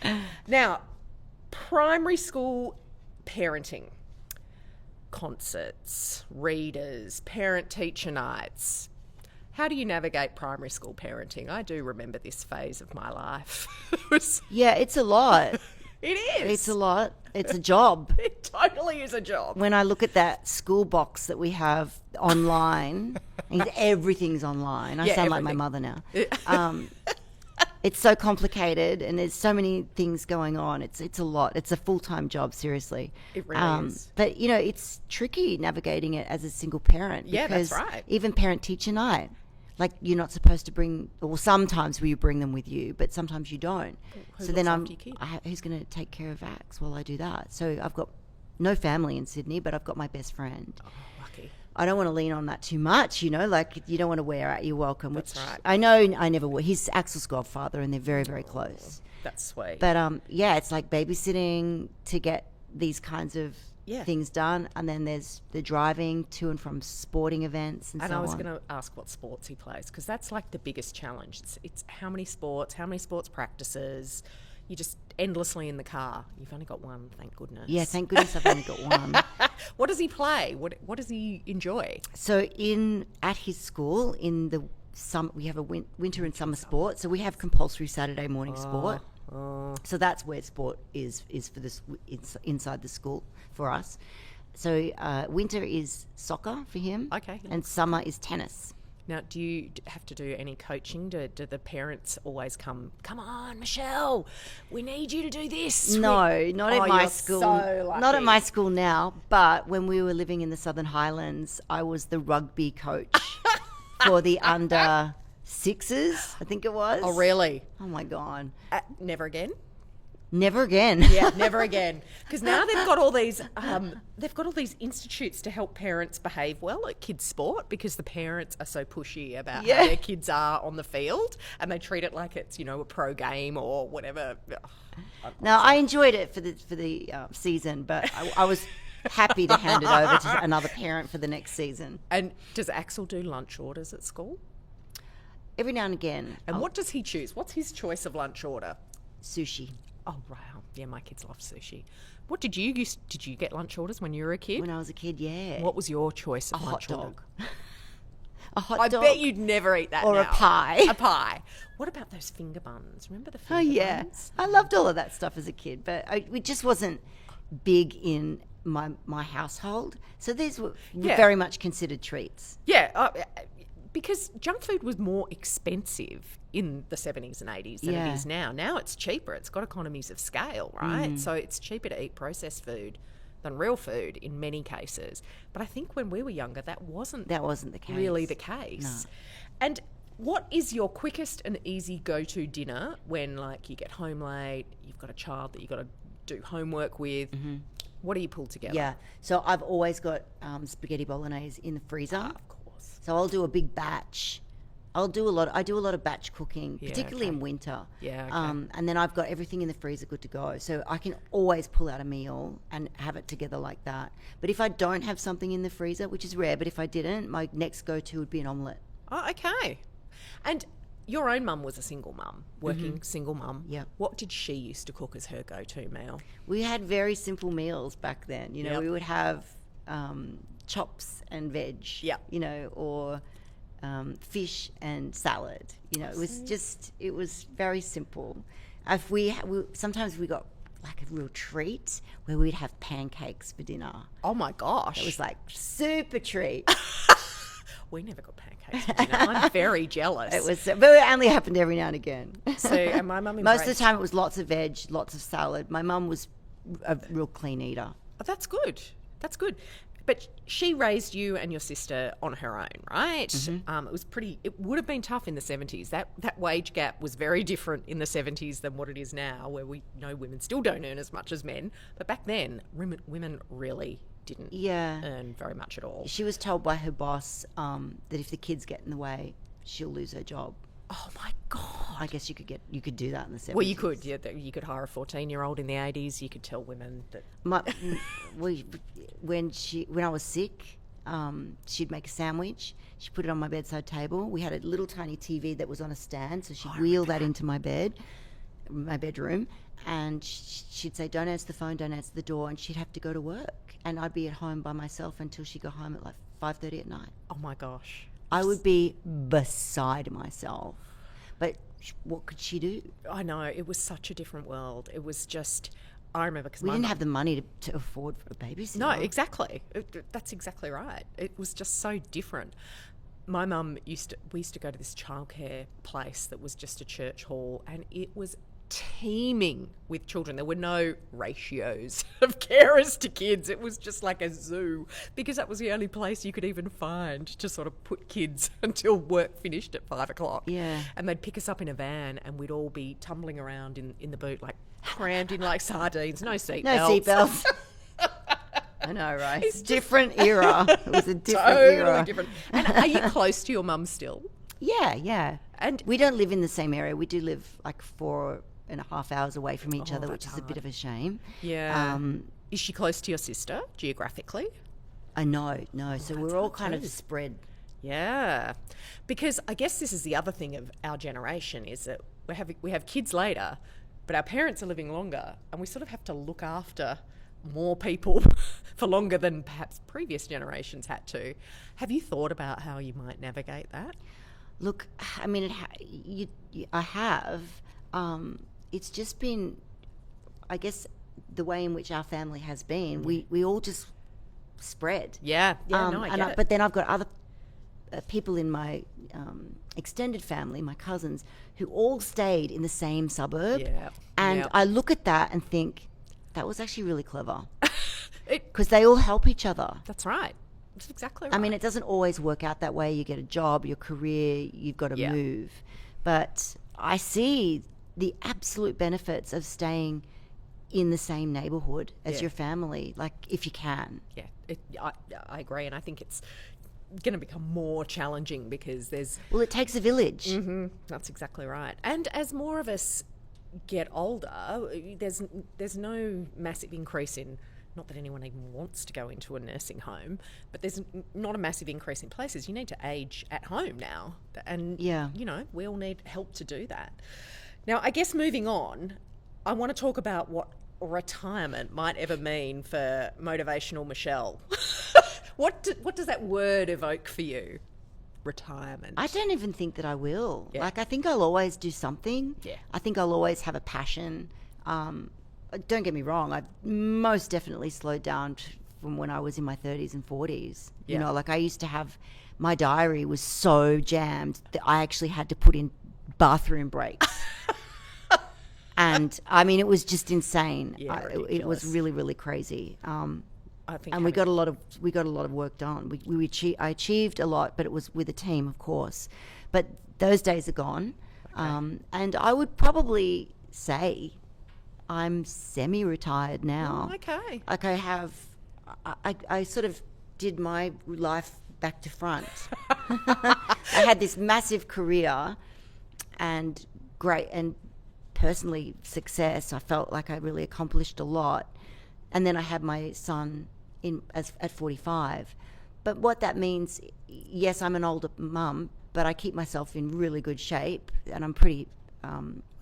B: Now, primary school parenting. Concerts, readers, parent-teacher nights. How do you navigate primary school parenting? I do remember this phase of my life.
C: Yeah, it's a lot.
B: It is.
C: It's a lot. It's a job.
B: It totally is a job.
C: When I look at that school box that we have online, everything's online. I sound like my mother now. It's so complicated and there's so many things going on. It's a lot. It's a full-time job, seriously.
B: It really is.
C: But, it's tricky navigating it as a single parent.
B: Yeah, that's
C: because
B: right.
C: Even parent-teacher night, like you're not supposed to bring, or sometimes you bring them with you, but sometimes you don't.
B: Who
C: so then
B: looks after your kid?
C: who's going to take care of Axe while I do that? So I've got no family in Sydney, but I've got my best friend.
B: Oh, lucky.
C: I don't want to lean on that too much, like you don't want to wear out your welcome.
B: That's right.
C: I know I never will. He's Axel's godfather and they're very, very close.
B: That's sweet.
C: But it's like babysitting to get these kinds of things done. And then there's the driving to and from sporting events and so on.
B: And I was going to ask what sports he plays because that's like the biggest challenge. It's how many sports practices. You're just endlessly in the car. You've only got one, thank goodness.
C: Yeah, thank goodness I've only got one.
B: What does he play? What does he enjoy?
C: So at his school in the summer, we have a winter and summer sport. So we have compulsory Saturday morning sport. So that's where sport is for this inside the school for us. So winter is soccer for him.
B: Okay.
C: And summer is tennis.
B: Now, do you have to do any coaching? Do the parents always come on, Michelle, we need you to do this?
C: No, not at my school.
B: So lucky.
C: Not at my school now, but when we were living in the Southern Highlands, I was the rugby coach for the under sixes, I think it was.
B: Oh, really?
C: Oh, my God.
B: Never again?
C: Never again.
B: Yeah, never again. Because now they've got all these institutes to help parents behave well at kids' sport because the parents are so pushy about how their kids are on the field and they treat it like it's a pro game or whatever.
C: Now I enjoyed it for the season, but I was happy to hand it over to another parent for the next season.
B: And does Axel do lunch orders at school?
C: Every now and again.
B: And what does he choose? What's his choice of lunch order?
C: Sushi.
B: Oh, wow. Yeah, my kids love sushi. What did you get lunch orders when you were a kid?
C: When I was a kid, yeah.
B: What was your choice of lunch
C: hot
B: order?
C: dog. A hot dog.
B: I bet you'd never eat that
C: or
B: now.
C: a pie.
B: A pie. What about those finger buns? Remember the finger buns?
C: I loved all of that stuff as a kid, but it just wasn't big in my household. So these were very much considered treats.
B: Yeah, because junk food was more expensive in the 70s and 80s than it is now. Now it's cheaper. It's got economies of scale, right? So it's cheaper to eat processed food than real food in many cases. But I think when we were younger, that wasn't
C: the case.
B: Really the case.
C: No.
B: And what is your quickest and easy go-to dinner when, like, you get home late, you've got a child that you've got to do homework with? Mm-hmm. What do you pull together?
C: Yeah. So I've always got spaghetti bolognese in the freezer.
B: Of course.
C: So I'll do a big batch. I do a lot of batch cooking, particularly in winter.
B: Yeah, okay.
C: And then I've got everything in the freezer good to go. So I can always pull out a meal and have it together like that. But if I don't have something in the freezer, which is rare, but if I didn't, my next go-to would be an omelette.
B: Oh, okay. And your own mum was a single mum, working single mum.
C: Yeah.
B: What did she used to cook as her go-to meal?
C: We had very simple meals back then. We would have chops and veg.
B: Yeah.
C: Or fish and salad. It was very simple. If sometimes we got like a real treat where we'd have pancakes for dinner.
B: Oh my gosh.
C: It was like super treat.
B: We never got pancakes for dinner. I'm very jealous.
C: But it only happened every now and again.
B: So, and my mum
C: most of the time it was lots of veg, lots of salad. My mum was a real clean eater.
B: Oh, that's good. That's good. But she raised you and your sister on her own, right?
C: Mm-hmm.
B: It would have been tough in the 70s. That wage gap was very different in the 70s than what it is now, where we know women still don't earn as much as men. But back then, women really didn't earn very much at all.
C: She was told by her boss that if the kids get in the way, she'll lose her job.
B: Oh my God!
C: I guess you could do that in the 70s.
B: Well, you could. Yeah, you could hire a 14-year-old in the 80s. You could tell women that.
C: When I was sick, she'd make a sandwich. She'd put it on my bedside table. We had a little tiny TV that was on a stand, so she'd wheel that into my bedroom, and she'd say, "Don't answer the phone, don't answer the door," and she'd have to go to work, and I'd be at home by myself until she got home at like 5:30 at night.
B: Oh my gosh!
C: I would be beside myself. But what could she do?
B: I know, it was such a different world. It was just, I remember because
C: we didn't have the money to afford for a babysitter.
B: No, exactly. That's exactly right. It was just so different. My mum we used to go to this childcare place that was just a church hall, and it was teeming with children. There were no ratios of carers to kids. It was just like a zoo, because that was the only place you could even find to sort of put kids until work finished at 5 o'clock.
C: Yeah.
B: And they'd pick us up in a van, and we'd all be tumbling around in the boot, like crammed in like sardines. No seatbelts.
C: No seatbelts. I know, right? It's different era. It was a different
B: totally
C: era.
B: different. And are you close to your mum still?
C: Yeah.
B: And
C: we don't live in the same area. We do live like 4.5 hours away from each other, which is
B: hard.
C: a bit of a shame.
B: Yeah. Is she close to your sister geographically?
C: No. So we're all kind of
B: too.
C: spread.
B: Yeah. Because I guess this is the other thing of our generation, is that we have kids later, but our parents are living longer, and we sort of have to look after more people for longer than perhaps previous generations had to. Have you thought about how you might navigate that?
C: Look, I mean, I have. It's just been, I guess, the way in which our family has been. We all just spread.
B: Yeah, no, I get it.
C: But then I've got other people in my extended family, my cousins, who all stayed in the same suburb.
B: Yeah.
C: And
B: Yeah.
C: I look at that and think, that was actually really clever. Because they all help each other.
B: That's right. That's exactly right.
C: I mean, it doesn't always work out that way. You get a job, your career, you've got to move. But I see the absolute benefits of staying in the same neighborhood as your family, like if you can.
B: Yeah, I agree, and I think it's going to become more challenging because there's...
C: Well, it takes a village.
B: Mm-hmm, that's exactly right. And as more of us get older, there's no massive increase in... Not that anyone even wants to go into a nursing home, but there's not a massive increase in places. You need to age at home now. And, we all need help to do that. Now, I guess moving on, I want to talk about what retirement might ever mean for motivational Michelle. What does that word evoke for you? Retirement.
C: I don't even think that I will.
B: Yeah.
C: Like, I think I'll always do something.
B: Yeah.
C: I think I'll always have a passion. Don't get me wrong, I've most definitely slowed down from when I was in my 30s and 40s.
B: Yeah.
C: You know, like I used to have, my diary was so jammed that I actually had to put in bathroom breaks. And I mean, it was just insane.
B: Yeah,
C: it was really, really crazy.
B: I think,
C: and we got a lot of work done. I achieved a lot, but it was with a team, of course. But those days are gone.
B: Okay.
C: And I would probably say I'm semi-retired now.
B: Oh, okay.
C: Like I sort of did my life back to front. I had this massive career and great and personally success. I felt like I really accomplished a lot. And then I had my son at 45. But what that means, yes, I'm an older mum, but I keep myself in really good shape and I'm pretty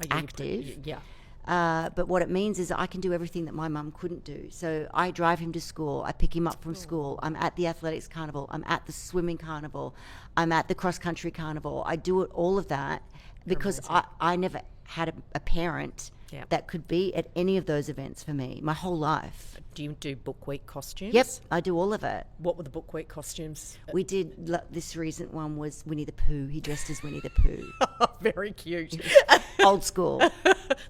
C: active.
B: Yeah.
C: But what it means is I can do everything that my mum couldn't do. So I drive him to school. I pick him up from school. I'm at the athletics carnival. I'm at the swimming carnival. I'm at the cross-country carnival. I do all of that because I never had a parent that could be at any of those events for me my whole life.
B: Do you do book week costumes?
C: Yep, I do all of it.
B: What were the book week costumes?
C: We did, this recent one was Winnie the Pooh. He dressed as Winnie the Pooh.
B: Very cute.
C: Old school.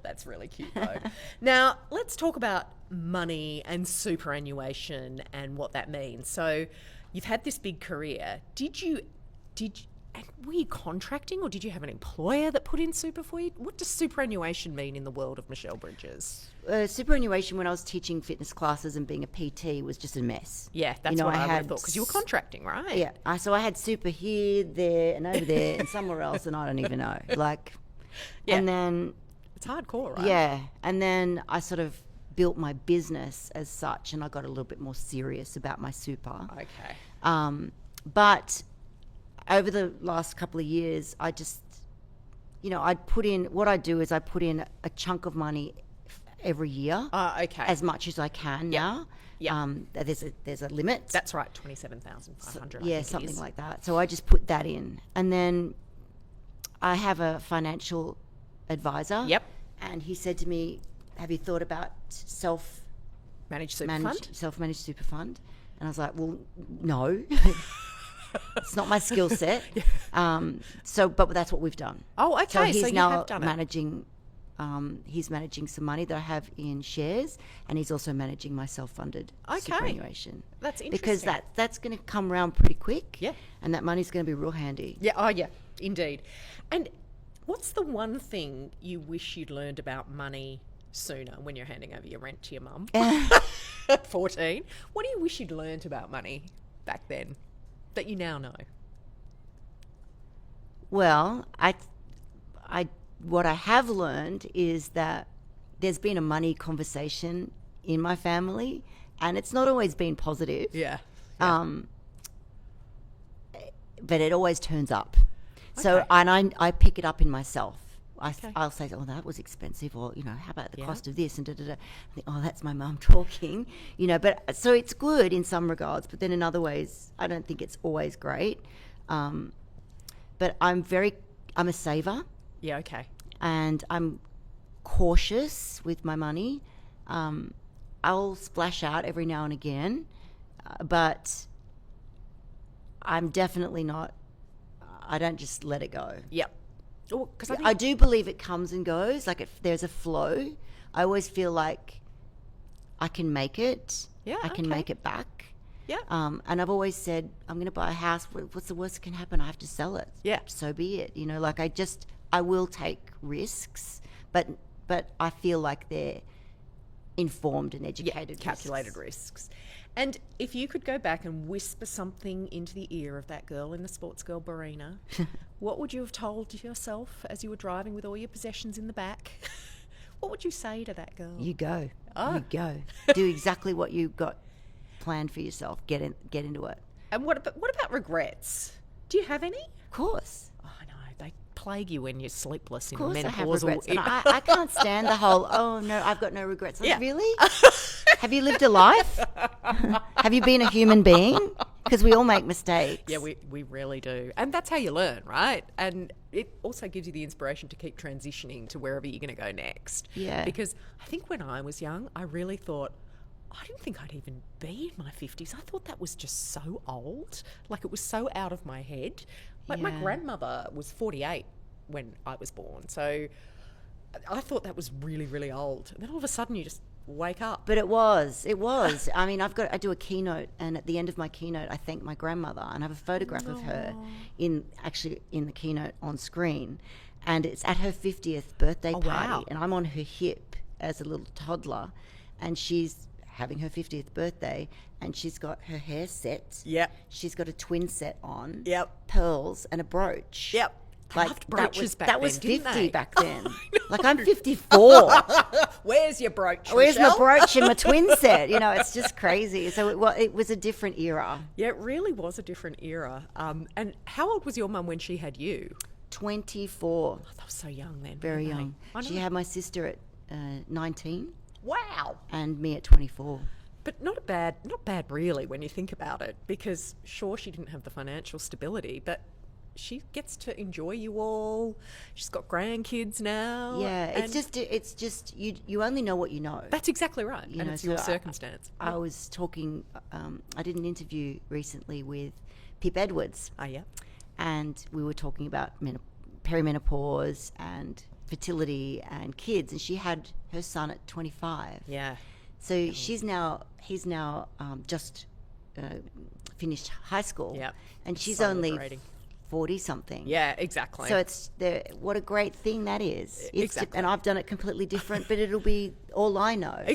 B: That's really cute though. Now, let's talk about money and superannuation and what that means. So you've had this big career. And were you contracting, or did you have an employer that put in super for you? What does superannuation mean in the world of Michelle Bridges?
C: Superannuation, when I was teaching fitness classes and being a PT, was just a mess.
B: Yeah, that's what I would have thought, because you were contracting, right?
C: Yeah. So I had super here, there, and over there, and somewhere else, and I don't even know. And then...
B: It's hardcore, right?
C: Yeah. And then I sort of built my business as such, and I got a little bit more serious about my super.
B: Okay.
C: But... over the last couple of years, I just, I'd put in, what I do is I put in a chunk of money every year.
B: Okay.
C: As much as I can now.
B: Yeah.
C: There's a limit.
B: That's right, 27,500.
C: Yeah, something like that. So I just put that in. And then I have a financial advisor.
B: Yep.
C: And he said to me, have you thought about
B: self-managed super fund?
C: And I was like, well, no. It's not my skill set. But that's what we've done.
B: Oh, okay.
C: So he's now
B: have done
C: managing. He's managing some money that I have in shares, and he's also managing my self-funded superannuation.
B: That's interesting.
C: Because that's going to come around pretty quick.
B: Yeah.
C: And that money's going to be real handy.
B: Yeah. Oh, yeah. Indeed. And what's the one thing you wish you'd learned about money sooner when you're handing over your rent to your mum at 14? What do you wish you'd learned about money back then that you now know?
C: Well, what I have learned is that there's been a money conversation in my family, and it's not always been positive.
B: Yeah.
C: But it always turns up.
B: Okay.
C: So, and I pick it up in myself. I'll say, oh, that was expensive, or, how about the cost of this, and da-da-da. I think, oh, that's my mum talking, but so it's good in some regards, but then in other ways, I don't think it's always great. But I'm a saver.
B: Yeah, okay.
C: And I'm cautious with my money. I'll splash out every now and again, but I'm definitely not, I don't just let it go.
B: Yep. Oh,
C: I do believe it comes and goes. Like, if there's a flow, I always feel like I can make it.
B: Yeah,
C: I can make it back.
B: Yeah.
C: And I've always said, I'm going to buy a house. What's the worst that can happen? I have to sell it.
B: Yeah.
C: So be it. I will take risks, but I feel like they're informed and educated,
B: calculated risks. And if you could go back and whisper something into the ear of that girl in the sports girl Barina, what would you have told yourself as you were driving with all your possessions in the back? What would you say to that girl?
C: You go.
B: Oh.
C: You go. Do exactly what you got planned for yourself. Get into it.
B: And what about regrets? Do you have any?
C: Of course.
B: Oh, I know. They plague you when you're sleepless in
C: Of course
B: menopause.
C: I have regrets. And I can't stand the whole, oh, no, I've got no regrets. Like,
B: Yeah.
C: really? Have you lived a life? Have you been a human being? Because we all make mistakes.
B: Yeah, we really do. And that's how you learn, right? And it also gives you the inspiration to keep transitioning to wherever you're going to go next.
C: Yeah.
B: Because I think when I was young, I really thought, I didn't think I'd even be in my 50s. I thought that was just so old. Like, it was so out of my head. Like, my
C: Yeah.
B: grandmother was 48 when I was born. So I thought that was really, really old. And then all of a sudden you just wake up.
C: But it was. I mean, I do a keynote, and at the end of my keynote, I thank my grandmother, and I have a photograph of her in the keynote on screen, and it's at her 50th birthday party,
B: wow.
C: and I'm on her hip as a little toddler, and she's having her 50th birthday, and she's got her hair set.
B: Yep.
C: She's got a twin set on.
B: Yep.
C: Pearls and a brooch.
B: Yep. Loved brooches
C: that was
B: then, didn't
C: 50
B: they?
C: back then. Like, I'm 54.
B: Where's your brooch,
C: Where's
B: Michelle?
C: my brooch and my twin set? It's just crazy. So it was a different era.
B: Yeah, it really was a different era. And how old was your mum when she had you?
C: 24.
B: Oh, that was so young then.
C: Very
B: weren't they?
C: young.
B: I know.
C: She had my sister at 19.
B: Wow.
C: And me at 24.
B: But not bad really when you think about it, because sure, she didn't have the financial stability, but she gets to enjoy you all. She's got grandkids now.
C: Yeah, it's just you only know what you know.
B: That's exactly right. And it's your circumstance.
C: I was talking, I did an interview recently with Pip Edwards.
B: Oh, yeah.
C: And we were talking about perimenopause and fertility and kids, and she had her son at 25.
B: Yeah.
C: So he's now just finished high school.
B: Yep.
C: And she's
B: So
C: only
B: liberating.
C: 40 something.
B: Yeah, exactly.
C: So what a great thing that is.
B: Exactly.
C: And I've done it completely different, but it'll be all I know.
B: And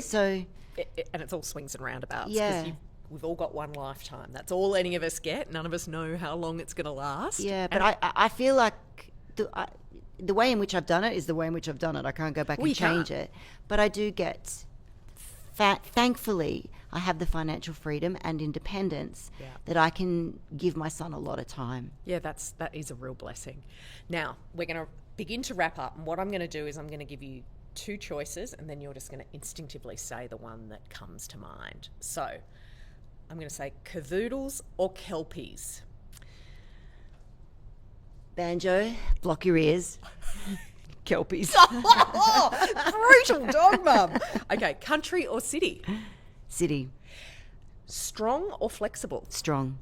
B: it's all swings and roundabouts.
C: Yeah.
B: 'Cause we've all got one lifetime. That's all any of us get. None of us know how long it's going to last.
C: Yeah, but I feel like the way in which I've done it is the way in which I've done it. I can't go back and change it. But I do get, thankfully, I have the financial freedom and independence that I can give my son a lot of time.
B: Yeah, that is a real blessing. Now, we're going to begin to wrap up. And what I'm going to do is I'm going to give you 2 choices, and then you're just going to instinctively say the one that comes to mind. So I'm going to say cavoodles or kelpies.
C: Banjo, block your ears. Kelpies.
B: Brutal dog mum. Okay, country or city?
C: City.
B: Strong or flexible?
C: Strong.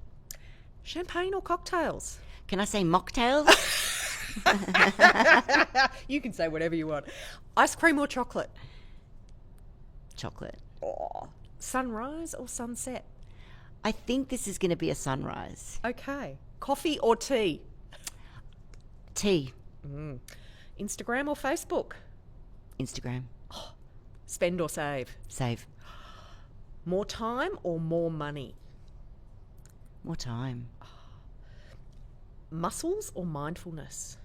B: Champagne or cocktails?
C: Can I say mocktails?
B: You can say whatever you want. Ice cream or chocolate?
C: Chocolate.
B: Oh. Sunrise or sunset?
C: I think this is going to be a sunrise.
B: Okay. Coffee or tea?
C: Tea.
B: Instagram or Facebook?
C: Instagram.
B: Spend or save?
C: Save.
B: More time or more money?
C: More time.
B: Muscles or mindfulness?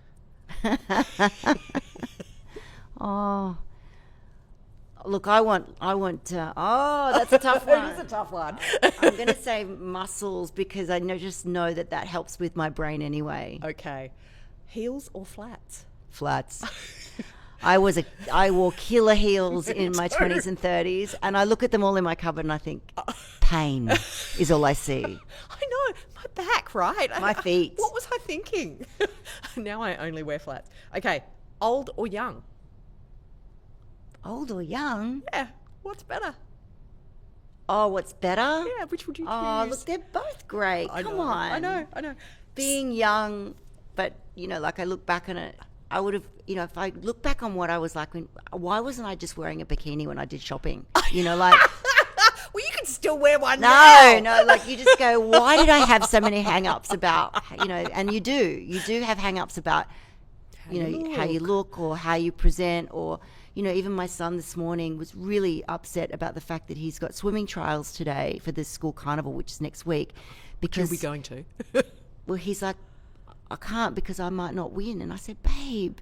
C: Oh. Look, I want that's a tough one.
B: It is a tough one.
C: I'm going to say muscles because I just know that helps with my brain anyway.
B: Okay. Heels or flats?
C: Flats. I wore killer heels in my 20s and 30s, and I look at them all in my cupboard and I think, pain is all I see.
B: I know. My back, right?
C: My feet.
B: What was I thinking? Now I only wear flats. Okay. Old or young?
C: Old or young?
B: Yeah. What's better?
C: Oh, what's better?
B: Yeah, which would you choose?
C: Oh, look, they're both great. Come on.
B: I know.
C: Being young, but, like I look back on it, I would have, if I look back on what I was like, why wasn't I just wearing a bikini when I did shopping? Like...
B: Well, you can still wear one now.
C: No, like you just go, why did I have so many hang-ups about, and you do have hang-ups about, how you look or how you present or, even my son this morning was really upset about the fact that he's got swimming trials today for the school carnival, which is next week. Because
B: you'll be going to.
C: Well, he's like, I can't because I might not win. And I said, babe.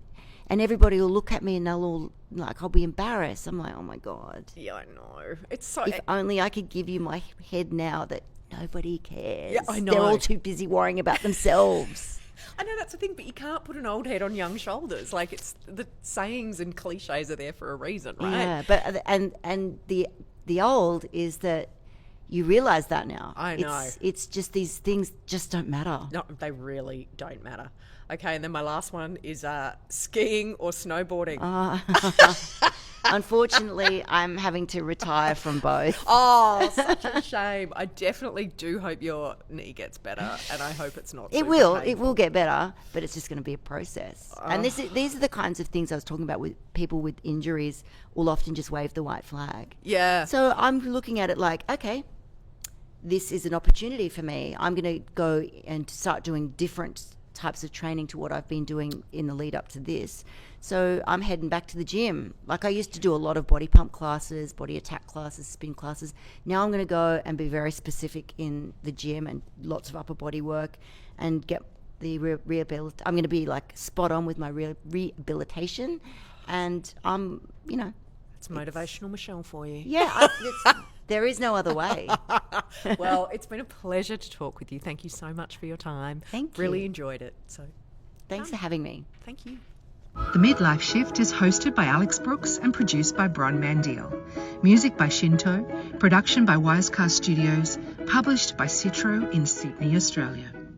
C: And everybody will look at me and they'll all, I'll be embarrassed. I'm like, oh my God.
B: Yeah, I know. It's so...
C: If only I could give you my head now that nobody cares.
B: Yeah, I know.
C: They're all too busy worrying about themselves.
B: I know that's the thing, but you can't put an old head on young shoulders. Like, it's the sayings and cliches are there for a reason, right?
C: Yeah, but and the old is that you realise that now.
B: I know.
C: It's just these things just don't matter.
B: No, they really don't matter. Okay, and then my last one is skiing or snowboarding.
C: Unfortunately, I'm having to retire from both.
B: Oh, such a shame. I definitely do hope your knee gets better, and I hope it's not.
C: It will get better, but it's just going to be a process. And these are the kinds of things I was talking about with people with injuries will often just wave the white flag.
B: Yeah.
C: So I'm looking at it like, okay, this is an opportunity for me. I'm going to go and start doing different types of training to what I've been doing in the lead up to this. So I'm heading back to the gym. Like I used to do a lot of body pump classes, body attack classes, spin classes. Now I'm going to go and be very specific in the gym and lots of upper body work and get the rehabilitation. I'm going to be like spot on with my rehabilitation. And
B: it's motivational Michelle for you.
C: Yeah, there is no other way.
B: Well, it's been a pleasure to talk with you. Thank you so much for your time.
C: Thank you.
B: Really enjoyed it. So,
C: thanks for having me.
B: Thank you.
A: The Midlife Shift is hosted by Alex Brooks and produced by Bron Mandil. Music by Shinto, production by Wisecast Studios, published by Citro in Sydney, Australia.